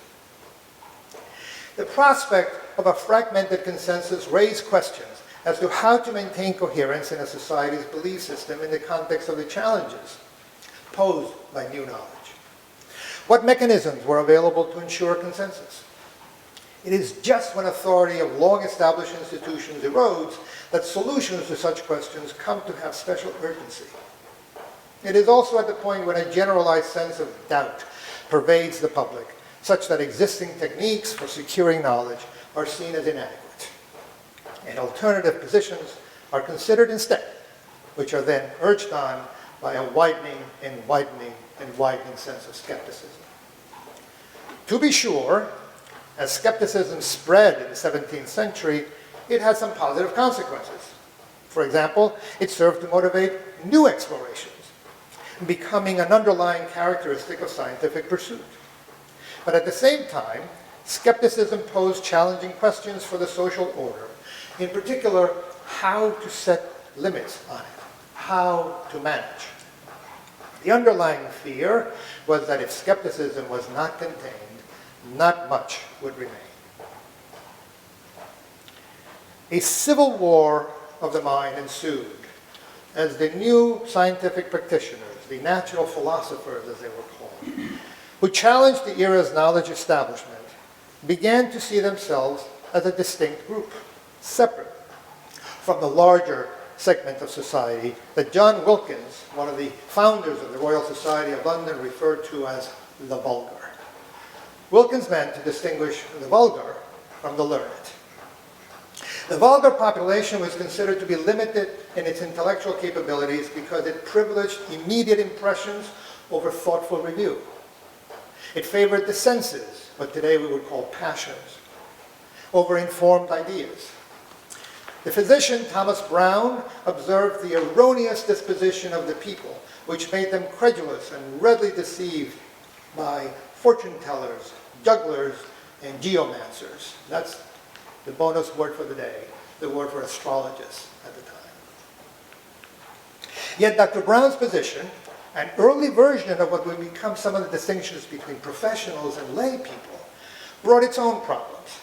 The prospect of a fragmented consensus raised questions as to how to maintain coherence in a society's belief system in the context of the challenges posed by new knowledge. What mechanisms were available to ensure consensus? It is just when authority of long-established institutions erodes that solutions to such questions come to have special urgency. It is also at the point when a generalized sense of doubt pervades the public, such that existing techniques for securing knowledge are seen as inadequate. And alternative positions are considered instead, which are then urged on by a widening and widening and widening sense of skepticism. To be sure, as skepticism spread in the 17th century, it had some positive consequences. For example, it served to motivate new explorations, becoming an underlying characteristic of scientific pursuit. But at the same time, skepticism posed challenging questions for the social order, in particular, how to set limits on it, how to manage. The underlying fear was that if skepticism was not contained, not much would remain. A civil war of the mind ensued as the new scientific practitioners, the natural philosophers as they were called, who challenged the era's knowledge establishment, began to see themselves as a distinct group, separate from the larger segment of society that John Wilkins, one of the founders of the Royal Society of London, referred to as the vulgar. Wilkins meant to distinguish the vulgar from the learned. The vulgar population was considered to be limited in its intellectual capabilities because it privileged immediate impressions over thoughtful review. It favored the senses, what today we would call passions, over informed ideas. The physician Thomas Brown observed the erroneous disposition of the people, which made them credulous and readily deceived by fortune tellers, jugglers, and geomancers. That's the bonus word for the day, the word for astrologists at the time. Yet Dr. Brown's position, an early version of what would become some of the distinctions between professionals and lay people, brought its own problems.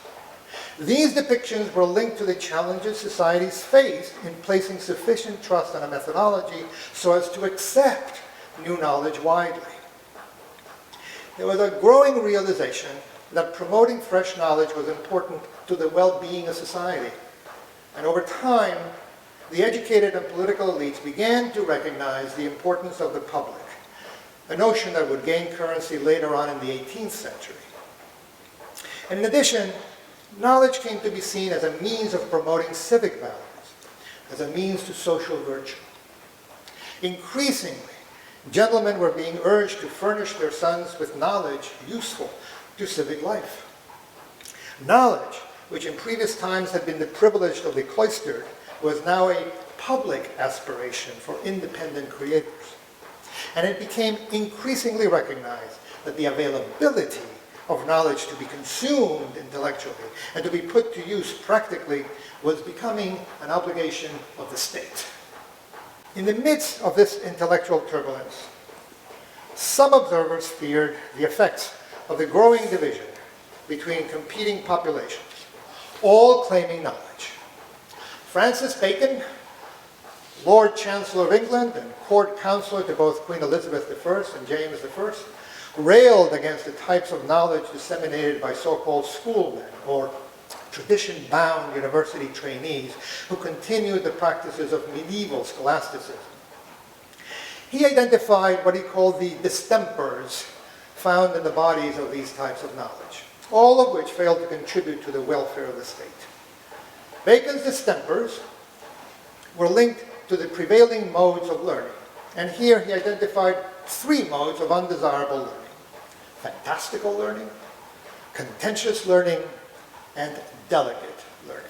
These depictions were linked to the challenges societies faced in placing sufficient trust on a methodology so as to accept new knowledge widely. There was a growing realization that promoting fresh knowledge was important to the well-being of society. And over time, the educated and political elites began to recognize the importance of the public, a notion that would gain currency later on in the 18th century. And in addition, knowledge came to be seen as a means of promoting civic values, as a means to social virtue. Increasingly, gentlemen were being urged to furnish their sons with knowledge useful to civic life. Knowledge, which in previous times had been the privilege of the cloistered, was now a public aspiration for independent creators. And it became increasingly recognized that the availability of knowledge to be consumed intellectually and to be put to use practically was becoming an obligation of the state. In the midst of this intellectual turbulence, some observers feared the effects of the growing division between competing populations, all claiming knowledge. Francis Bacon, Lord Chancellor of England and court counselor to both Queen Elizabeth I and James I, railed against the types of knowledge disseminated by so-called schoolmen or tradition-bound university trainees who continued the practices of medieval scholasticism. He identified what he called the distempers found in the bodies of these types of knowledge, all of which failed to contribute to the welfare of the state. Bacon's distempers were linked to the prevailing modes of learning, and here he identified three modes of undesirable learning: fantastical learning, contentious learning, and delicate learning.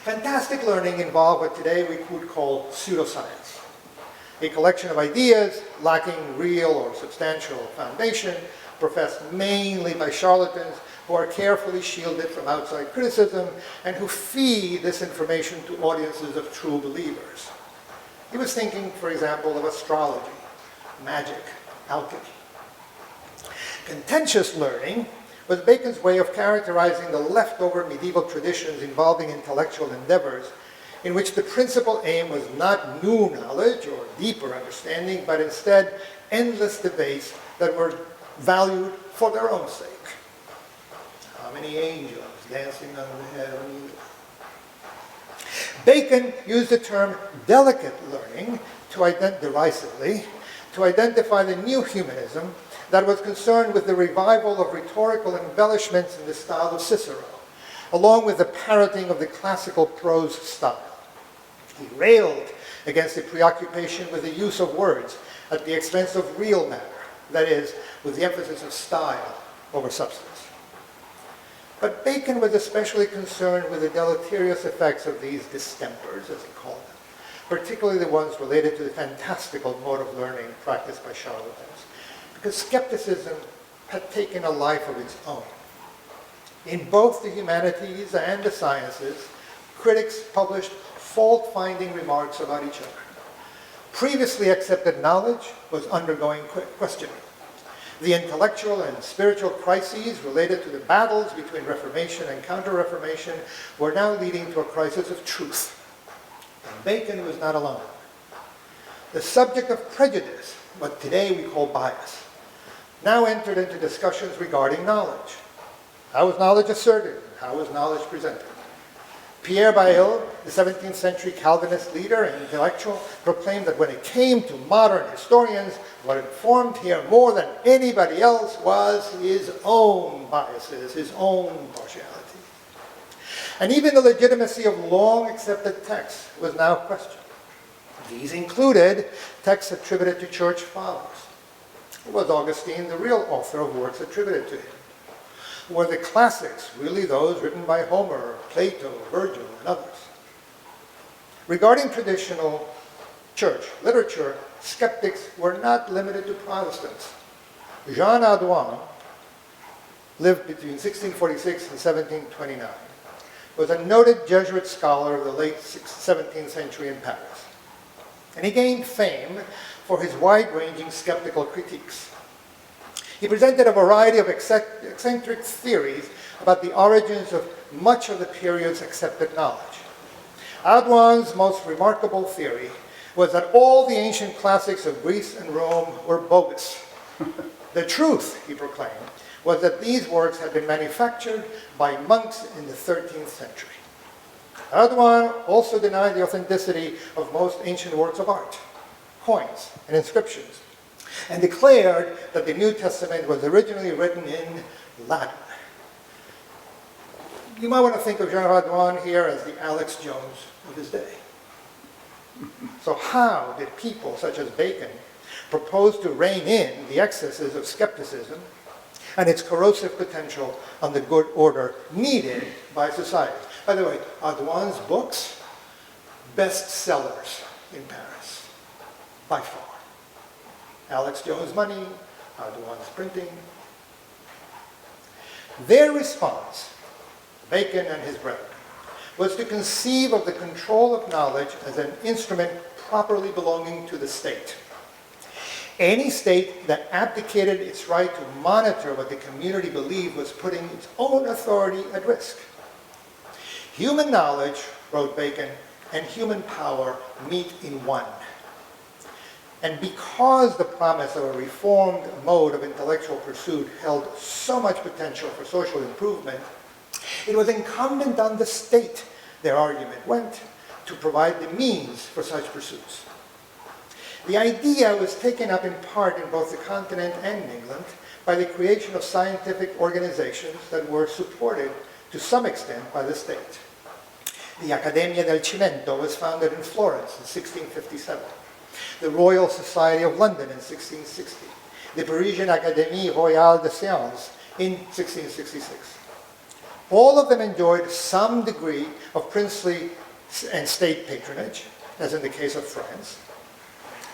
Fantastic learning involved what today we would call pseudoscience, a collection of ideas lacking real or substantial foundation, professed mainly by charlatans who are carefully shielded from outside criticism and who feed this information to audiences of true believers. He was thinking, for example, of astrology, magic, alchemy. Contentious learning was Bacon's way of characterizing the leftover medieval traditions involving intellectual endeavors in which the principal aim was not new knowledge or deeper understanding, but instead endless debates that were valued for their own sake. How many angels dancing on the head of an eagle? Bacon used the term delicate learning derisively to identify the new humanism that was concerned with the revival of rhetorical embellishments in the style of Cicero, along with the parroting of the classical prose style. He railed against the preoccupation with the use of words at the expense of real matter, that is, with the emphasis of style over substance. But Bacon was especially concerned with the deleterious effects of these distempers, as he called them, particularly the ones related to the fantastical mode of learning practiced by charlatans, because skepticism had taken a life of its own. In both the humanities and the sciences, critics published fault-finding remarks about each other. Previously accepted knowledge was undergoing questioning. The intellectual and spiritual crises related to the battles between Reformation and Counter-Reformation were now leading to a crisis of truth. And Bacon was not alone. The subject of prejudice, what today we call bias, now entered into discussions regarding knowledge. How was knowledge asserted? How was knowledge presented? Pierre Bayle, the 17th century Calvinist leader and intellectual, proclaimed that when it came to modern historians, what informed him more than anybody else was his own biases, his own partiality. And even the legitimacy of long-accepted texts was now questioned. These included texts attributed to church fathers. Was Augustine the real author of works attributed to him? Were the classics really those written by Homer, Plato, Virgil, and others? Regarding traditional church literature, skeptics were not limited to Protestants. Jean Audouin lived between 1646 and 1729. Was a noted Jesuit scholar of the late 17th century in Paris. And he gained fame for his wide-ranging skeptical critiques. He presented a variety of eccentric theories about the origins of much of the period's accepted knowledge. Audouin's most remarkable theory was that all the ancient classics of Greece and Rome were bogus. The truth, he proclaimed, was that these works had been manufactured by monks in the 13th century. Audouin also denied the authenticity of most ancient works of art, coins, and inscriptions, and declared that the New Testament was originally written in Latin. You might want to think of Jean Audouin here as the Alex Jones of his day. So how did people such as Bacon propose to rein in the excesses of skepticism and its corrosive potential on the good order needed by society? By the way, Audouin's books, bestsellers in Paris, by far. Alex Jones' Money, Audouin's Printing. Their response, Bacon and his brethren, was to conceive of the control of knowledge as an instrument properly belonging to the state. Any state that abdicated its right to monitor what the community believed was putting its own authority at risk. Human knowledge, wrote Bacon, and human power meet in one. And because the promise of a reformed mode of intellectual pursuit held so much potential for social improvement, it was incumbent on the state, their argument went, to provide the means for such pursuits. The idea was taken up in part in both the continent and in England by the creation of scientific organizations that were supported to some extent by the state. The Accademia del Cimento was founded in Florence in 1657. The Royal Society of London in 1660. The Parisian Académie Royale des Sciences in 1666. All of them enjoyed some degree of princely and state patronage, as in the case of France.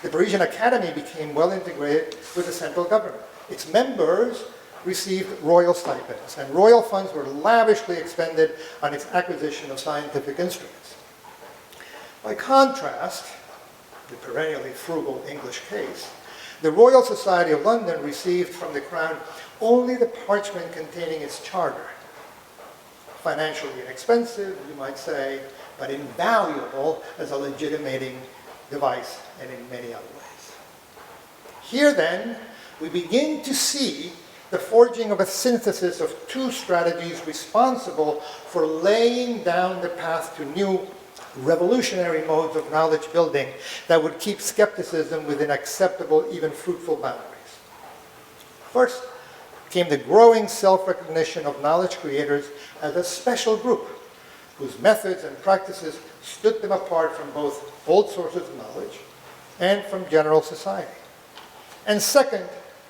The Parisian Academy became well integrated with the central government. Its members received royal stipends, and royal funds were lavishly expended on its acquisition of scientific instruments. By contrast, the perennially frugal English case, the Royal Society of London received from the Crown only the parchment containing its charter. Financially inexpensive, you might say, but invaluable as a legitimating device and in many other ways. Here then, we begin to see the forging of a synthesis of two strategies responsible for laying down the path to new revolutionary modes of knowledge building that would keep skepticism within acceptable, even fruitful boundaries. First came the growing self-recognition of knowledge creators as a special group whose methods and practices stood them apart from both old sources of knowledge and from general society. And second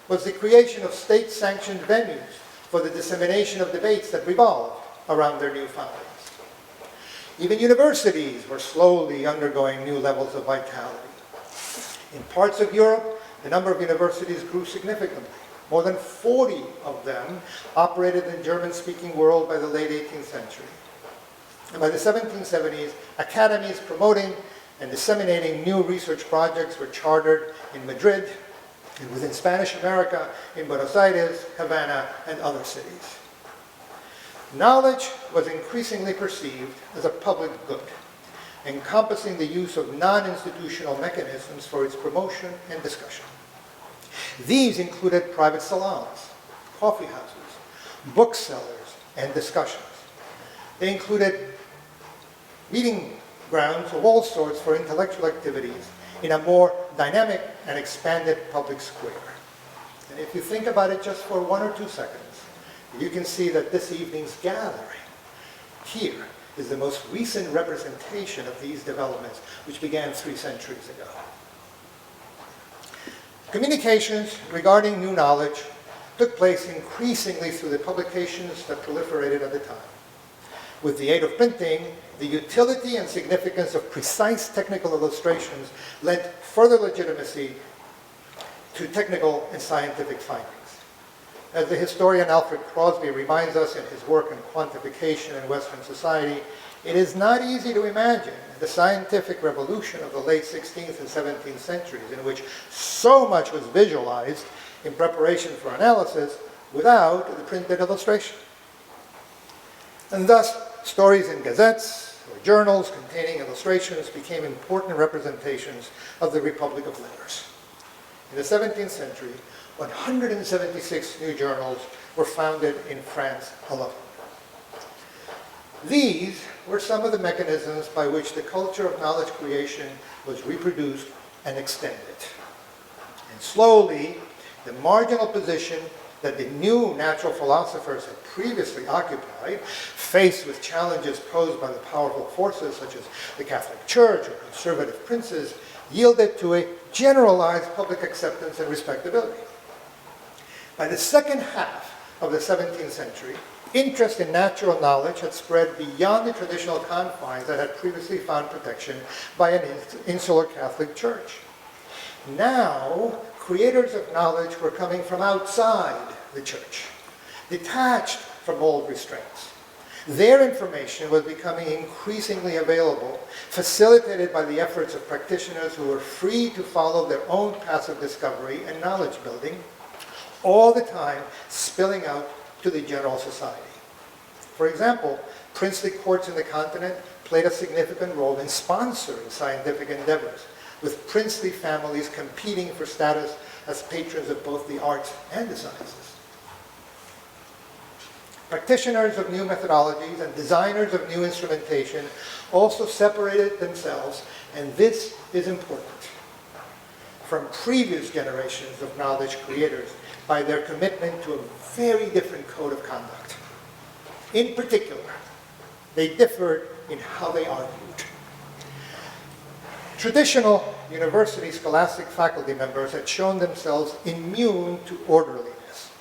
was the creation of state-sanctioned venues for the dissemination of debates that revolved around their new foundings. Even universities were slowly undergoing new levels of vitality. In parts of Europe, the number of universities grew significantly. More than 40 of them operated in the German-speaking world by the late 18th century. And by the 1770s, academies promoting and disseminating new research projects were chartered in Madrid and within Spanish America, in Buenos Aires, Havana, and other cities. Knowledge was increasingly perceived as a public good, encompassing the use of non-institutional mechanisms for its promotion and discussion. These included private salons, coffee houses, booksellers, and discussions. They included meeting grounds of all sorts for intellectual activities in a more dynamic and expanded public square. And if you think about it just for 1 or 2 seconds, you can see that this evening's gathering here is the most recent representation of these developments, which began 3 centuries ago. Communications regarding new knowledge took place increasingly through the publications that proliferated at the time. With the aid of printing, the utility and significance of precise technical illustrations lent further legitimacy to technical and scientific findings. As the historian Alfred Crosby reminds us in his work on quantification in Western society, it is not easy to imagine the scientific revolution of the late 16th and 17th centuries, in which so much was visualized in preparation for analysis without the printed illustration. And thus, stories in gazettes or journals containing illustrations became important representations of the Republic of Letters. In the 17th century, 176 new journals were founded in France alone. These were some of the mechanisms by which the culture of knowledge creation was reproduced and extended. And slowly, the marginal position that the new natural philosophers had previously occupied, faced with challenges posed by the powerful forces such as the Catholic Church or conservative princes, yielded to a generalized public acceptance and respectability. By the second half of the 17th century, interest in natural knowledge had spread beyond the traditional confines that had previously found protection by an insular Catholic Church. Now, creators of knowledge were coming from outside the church, detached from old restraints. Their information was becoming increasingly available, facilitated by the efforts of practitioners who were free to follow their own paths of discovery and knowledge building, all the time spilling out to the general society. For example, princely courts in the continent played a significant role in sponsoring scientific endeavors, with princely families competing for status as patrons of both the arts and the sciences. Practitioners of new methodologies and designers of new instrumentation also separated themselves, and this is important, from previous generations of knowledge creators by their commitment to a very different code of conduct. In particular, they differed in how they argued. Traditional university scholastic faculty members had shown themselves immune to orderliness,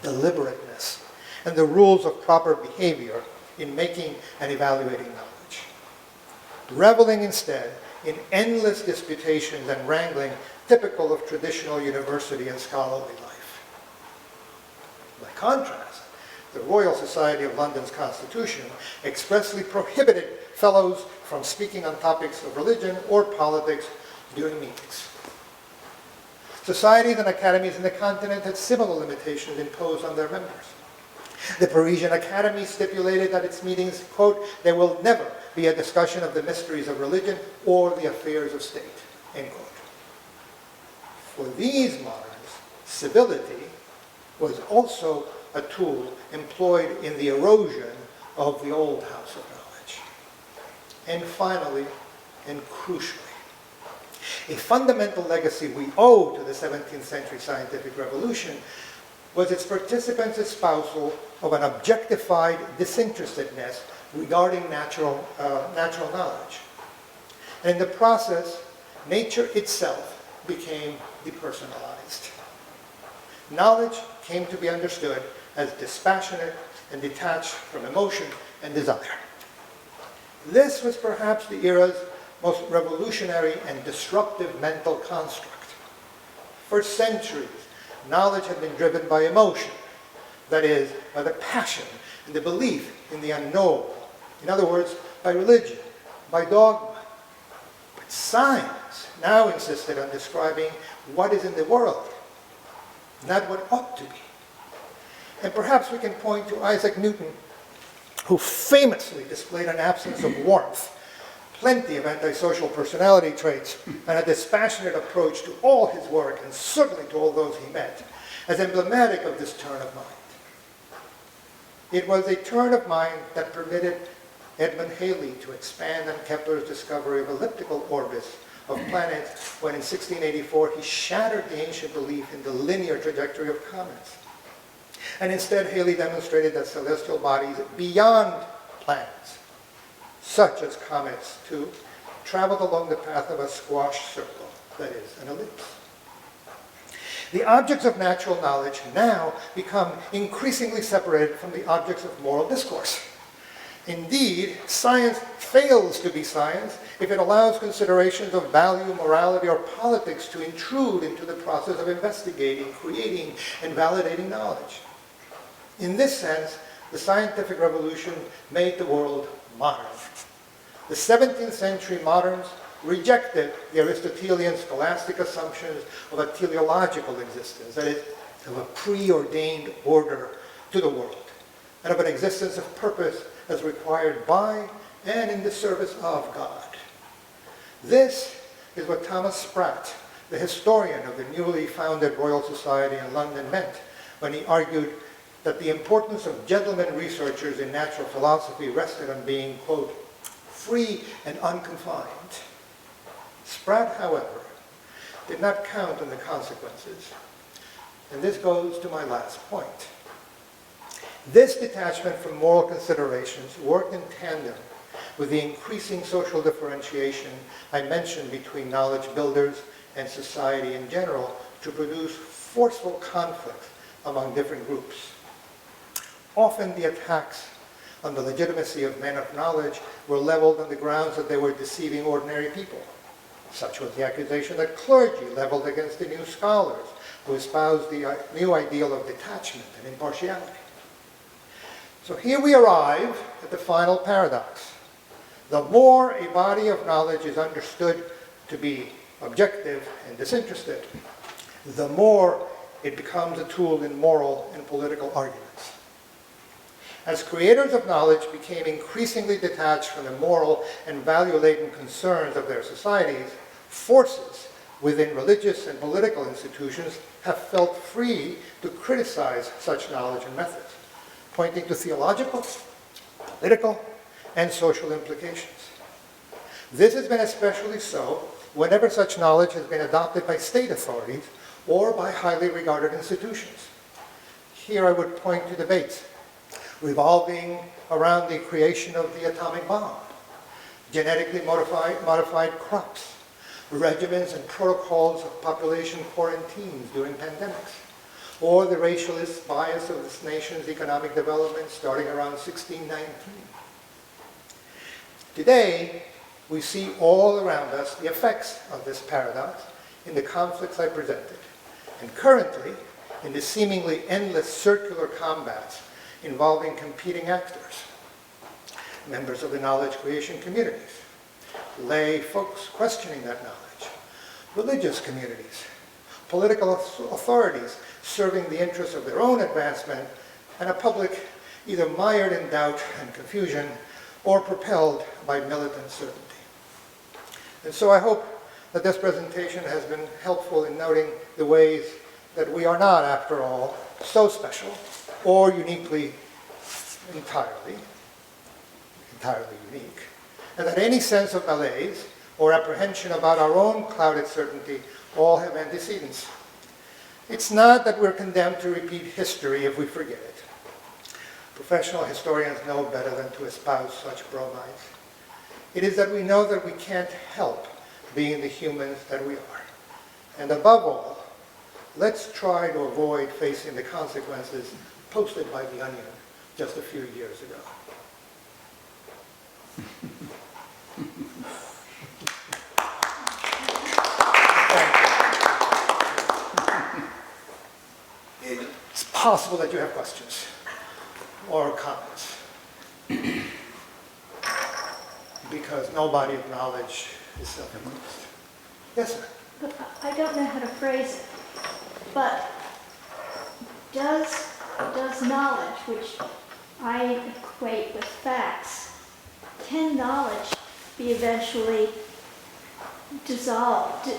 deliberateness, and the rules of proper behavior in making and evaluating knowledge, reveling instead in endless disputations and wrangling typical of traditional university and scholarly life. By contrast, the Royal Society of London's Constitution expressly prohibited fellows from speaking on topics of religion or politics during meetings. Societies and academies in the continent had similar limitations imposed on their members. The Parisian Academy stipulated at its meetings, quote, "There will never be a discussion of the mysteries of religion or the affairs of state," end quote. For these moderns, civility was also a tool employed in the erosion of the old house of knowledge. And finally, and crucially, a fundamental legacy we owe to the 17th century scientific revolution was its participants' espousal of an objectified disinterestedness regarding natural knowledge. And in the process, nature itself became depersonalized. Knowledge came to be understood as dispassionate and detached from emotion and desire. This was perhaps the era's most revolutionary and disruptive mental construct. For centuries, knowledge had been driven by emotion, that is, by the passion and the belief in the unknowable. In other words, by religion, by dogma. But science now insisted on describing what is in the world, not what ought to be. And perhaps we can point to Isaac Newton, who famously displayed an absence of warmth, plenty of antisocial personality traits, and a dispassionate approach to all his work, and certainly to all those he met, as emblematic of this turn of mind. It was a turn of mind that permitted Edmund Halley to expand on Kepler's discovery of elliptical orbits of planets when in 1684 he shattered the ancient belief in the linear trajectory of comets. And instead, Halley demonstrated that celestial bodies beyond planets, such as comets too, traveled along the path of a squash circle, that is, an ellipse. The objects of natural knowledge now become increasingly separated from the objects of moral discourse. Indeed, science fails to be science if it allows considerations of value, morality, or politics to intrude into the process of investigating, creating, and validating knowledge. In this sense, the scientific revolution made the world modern. The 17th century moderns rejected the Aristotelian scholastic assumptions of a teleological existence, that is, of a preordained order to the world, and of an existence of purpose as required by and in the service of God. This is what Thomas Spratt, the historian of the newly founded Royal Society in London, meant when he argued that the importance of gentlemen researchers in natural philosophy rested on being, quote, free and unconfined. Spratt, however, did not count on the consequences. And this goes to my last point. This detachment from moral considerations worked in tandem with the increasing social differentiation I mentioned between knowledge builders and society in general to produce forceful conflict among different groups. Often the attacks on the legitimacy of men of knowledge were leveled on the grounds that they were deceiving ordinary people. Such was the accusation that clergy leveled against the new scholars who espoused the new ideal of detachment and impartiality. So here we arrive at the final paradox. The more a body of knowledge is understood to be objective and disinterested, the more it becomes a tool in moral and political arguments. As creators of knowledge became increasingly detached from the moral and value-laden concerns of their societies, forces within religious and political institutions have felt free to criticize such knowledge and methods, pointing to theological, political, and social implications. This has been especially so whenever such knowledge has been adopted by state authorities or by highly regarded institutions. Here I would point to debates revolving around the creation of the atomic bomb, genetically modified crops, regimens and protocols of population quarantines during pandemics, or the racialist bias of this nation's economic development starting around 1619. Today, we see all around us the effects of this paradox in the conflicts I presented, and currently in the seemingly endless circular combats involving competing actors, members of the knowledge creation communities, lay folks questioning that knowledge, religious communities, political authorities serving the interests of their own advancement, and a public either mired in doubt and confusion or propelled by militant certainty. And so I hope that this presentation has been helpful in noting the ways that we are not, after all, so special or uniquely entirely unique, and that any sense of malaise or apprehension about our own clouded certainty all have antecedents. It's not that we're condemned to repeat history if we forget it. Professional historians know better than to espouse such bromides. It is that we know that we can't help being the humans that we are. And above all, let's try to avoid facing the consequences posted by The Onion just a few years ago. It's possible that you have questions or comments, because no body of knowledge is self-imposed. Yes, sir? But I don't know how to phrase it, but does knowledge, which I equate with facts, can knowledge be eventually dissolved,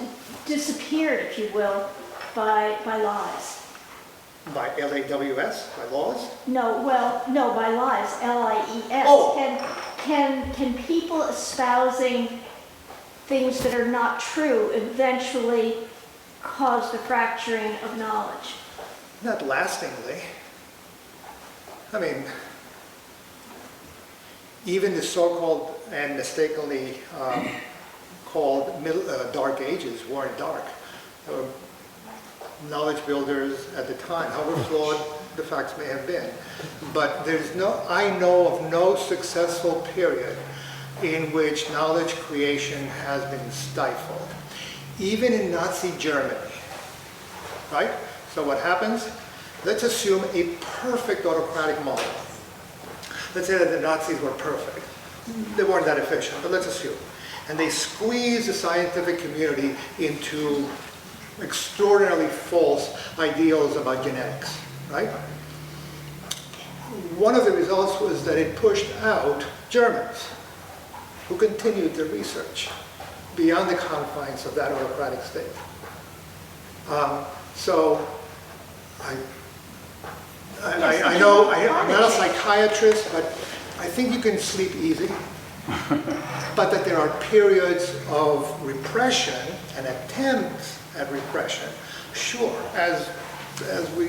disappeared, if you will, by lies? By LAWS, by laws? No, well, no, by lies, L-I-E-S. Oh. Can people espousing things that are not true eventually cause the fracturing of knowledge? Not lastingly. I mean, even the so-called and mistakenly called Dark Ages weren't dark. They were knowledge builders at the time, however flawed the facts may have been. But I know of no successful period in which knowledge creation has been stifled. Even in Nazi Germany, right? So what happens? Let's assume a perfect autocratic model. Let's say that the Nazis were perfect. They weren't that efficient, but let's assume. And they squeeze the scientific community into extraordinarily false ideals about genetics, right? One of the results was that it pushed out Germans who continued their research beyond the confines of that autocratic state. So I know I'm not a psychiatrist, but I think you can sleep easy. But that there are periods of repression and attempts at repression, sure, as we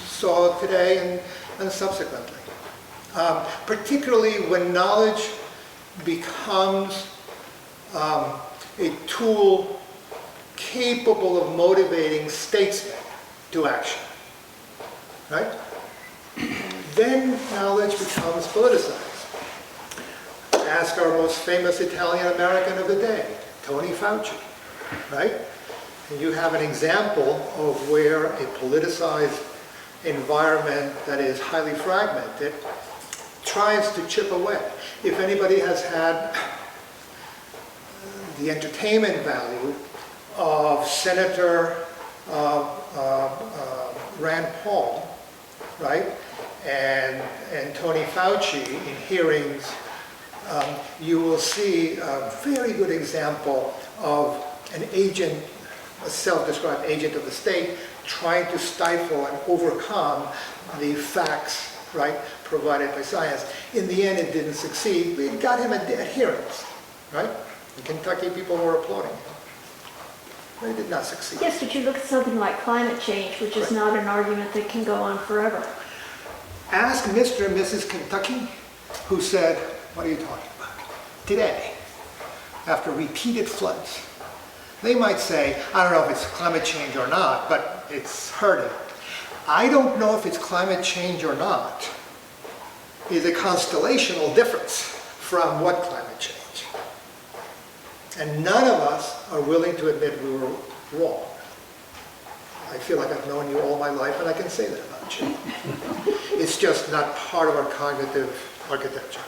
saw today and subsequently. Particularly when knowledge becomes a tool capable of motivating statesmen to action, right? Then knowledge becomes politicized. Ask our most famous Italian-American of the day, Tony Fauci, right? And you have an example of where a politicized environment that is highly fragmented tries to chip away. If anybody has had the entertainment value of Senator Rand Paul, right, and Tony Fauci in hearings, you will see a very good example of an agent, a self-described agent of the state, trying to stifle and overcome the facts, right, provided by science. In the end, it didn't succeed. We got him adherents, right? In Kentucky, people were applauding him. They did not succeed. Yes, but you look at something like climate change, which is not an argument that can go on forever. Ask Mr. and Mrs. Kentucky, who said, "What are you talking about?" Today, after repeated floods. They might say, "I don't know if it's climate change or not, but it's hurting." I don't know if it's climate change or not is a constellational difference from what climate change. And none of us are willing to admit we were wrong. I feel like I've known you all my life and I can say that about you. It's just not part of our cognitive architecture.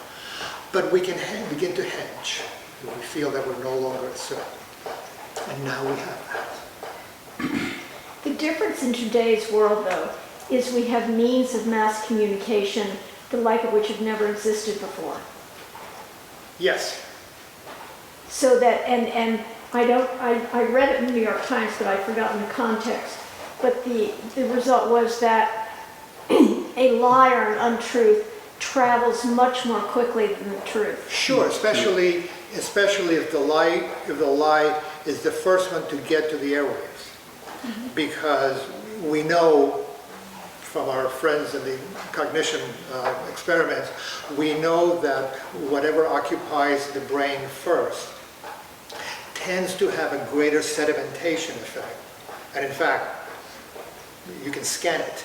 But we can begin to hedge if we feel that we're no longer certain. And now we have that. The difference in today's world, though, is we have means of mass communication, the like of which have never existed before. Yes. So that, and I read it in the New York Times, but I've forgotten the context. But the result was that a lie or an untruth travels much more quickly than the truth. Sure, especially if the lie is the first one to get to the airwaves. Because we know from our friends in the cognition experiments, we know that whatever occupies the brain first tends to have a greater sedimentation effect. And in fact, you can scan it.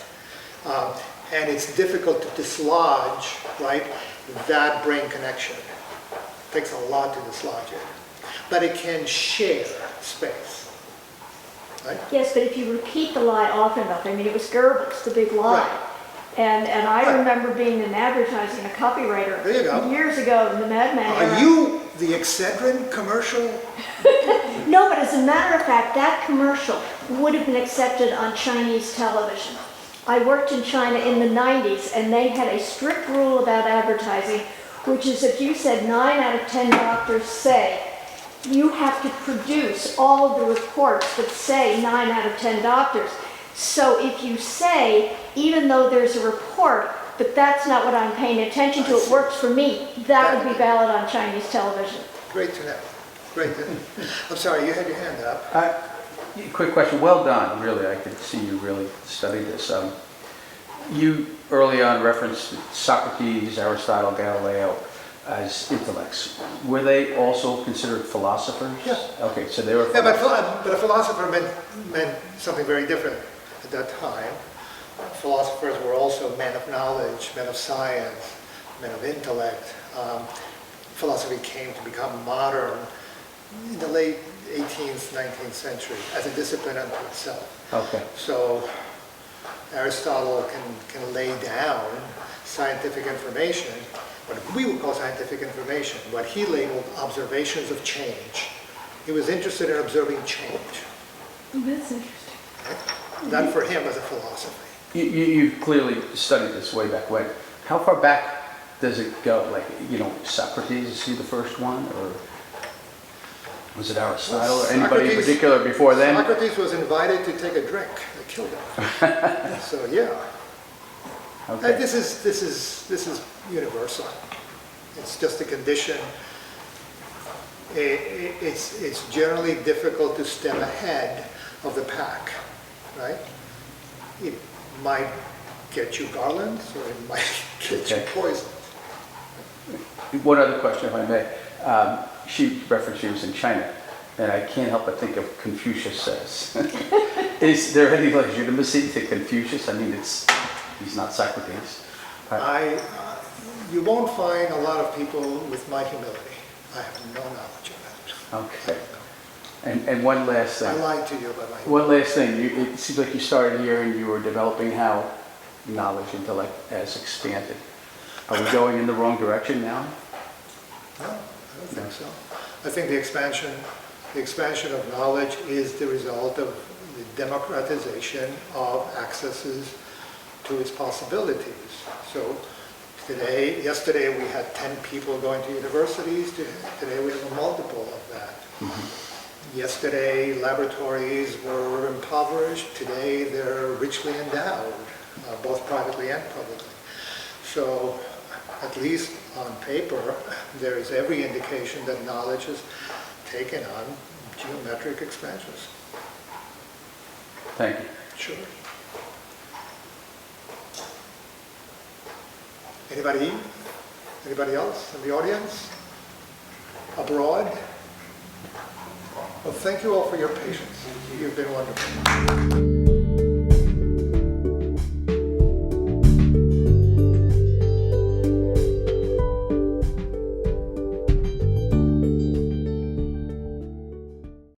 And it's difficult to dislodge, right, that brain connection. It takes a lot to dislodge it. But it can share space. Right? Yes, but if you repeat the lie often enough, I mean, it was Goebbels, the big lie. Right. And I remember being in advertising, a copywriter, There you go. years ago in the Madman era. Are you the Excedrin commercial? No, but as a matter of fact, that commercial would have been accepted on Chinese television. I worked in China in the 90s, and they had a strict rule about advertising, which is if you said 9 out of 10 doctors say, you have to produce all of the reports that say 9 out of 10 doctors. So if you say, even though there's a report, but that's not what I'm paying attention to, it works for me, that would be valid on Chinese television. Great to know. Great to know. I'm sorry, you had your hand up. Quick question, well done, really, I could see you really studied this. You early on referenced Socrates, Aristotle, Galileo as intellects. Were they also considered philosophers? Yeah. Okay, so they were Yeah, philosophers. but a philosopher meant something very different at that time. Philosophers were also men of knowledge, men of science, men of intellect. Philosophy came to become modern in the late 18th, 19th century as a discipline unto itself. Okay. So Aristotle can lay down scientific information, what we would call scientific information, what he labeled observations of change. He was interested in observing change. That's interesting. That for him was a philosophy. You clearly studied this way back when. How far back does it go? Like, Socrates, is he the first one? Or was it Aristotle or anybody in particular before then? Socrates was invited to take a drink. They killed him. So yeah. Okay. This is universal. It's just a condition. It's generally difficult to step ahead of the pack, right? It might get you garlands, or it might get you poisoned. One other question, if I may. She referenced she was in China, and I can't help but think of Confucius says. Is there any legitimacy to Confucius? I mean, he's not Socrates. You won't find a lot of people with my humility. I have no knowledge of that. Okay. And one last thing. I lied to you about my humility. One last thing. It seems like you started here and you were developing how knowledge, intellect has expanded. Are we going in the wrong direction now? No, I don't think so. I think the expansion of knowledge is the result of the democratization of accesses to its possibilities. So yesterday we had 10 people going to universities. Today we have a multiple of that. Mm-hmm. Yesterday laboratories were impoverished. Today they're richly endowed, both privately and publicly. So at least on paper, there is every indication that knowledge has taken on geometric expansions. Thank you. Sure. Anybody else in the audience? Abroad? Well, thank you all for your patience. You've been wonderful.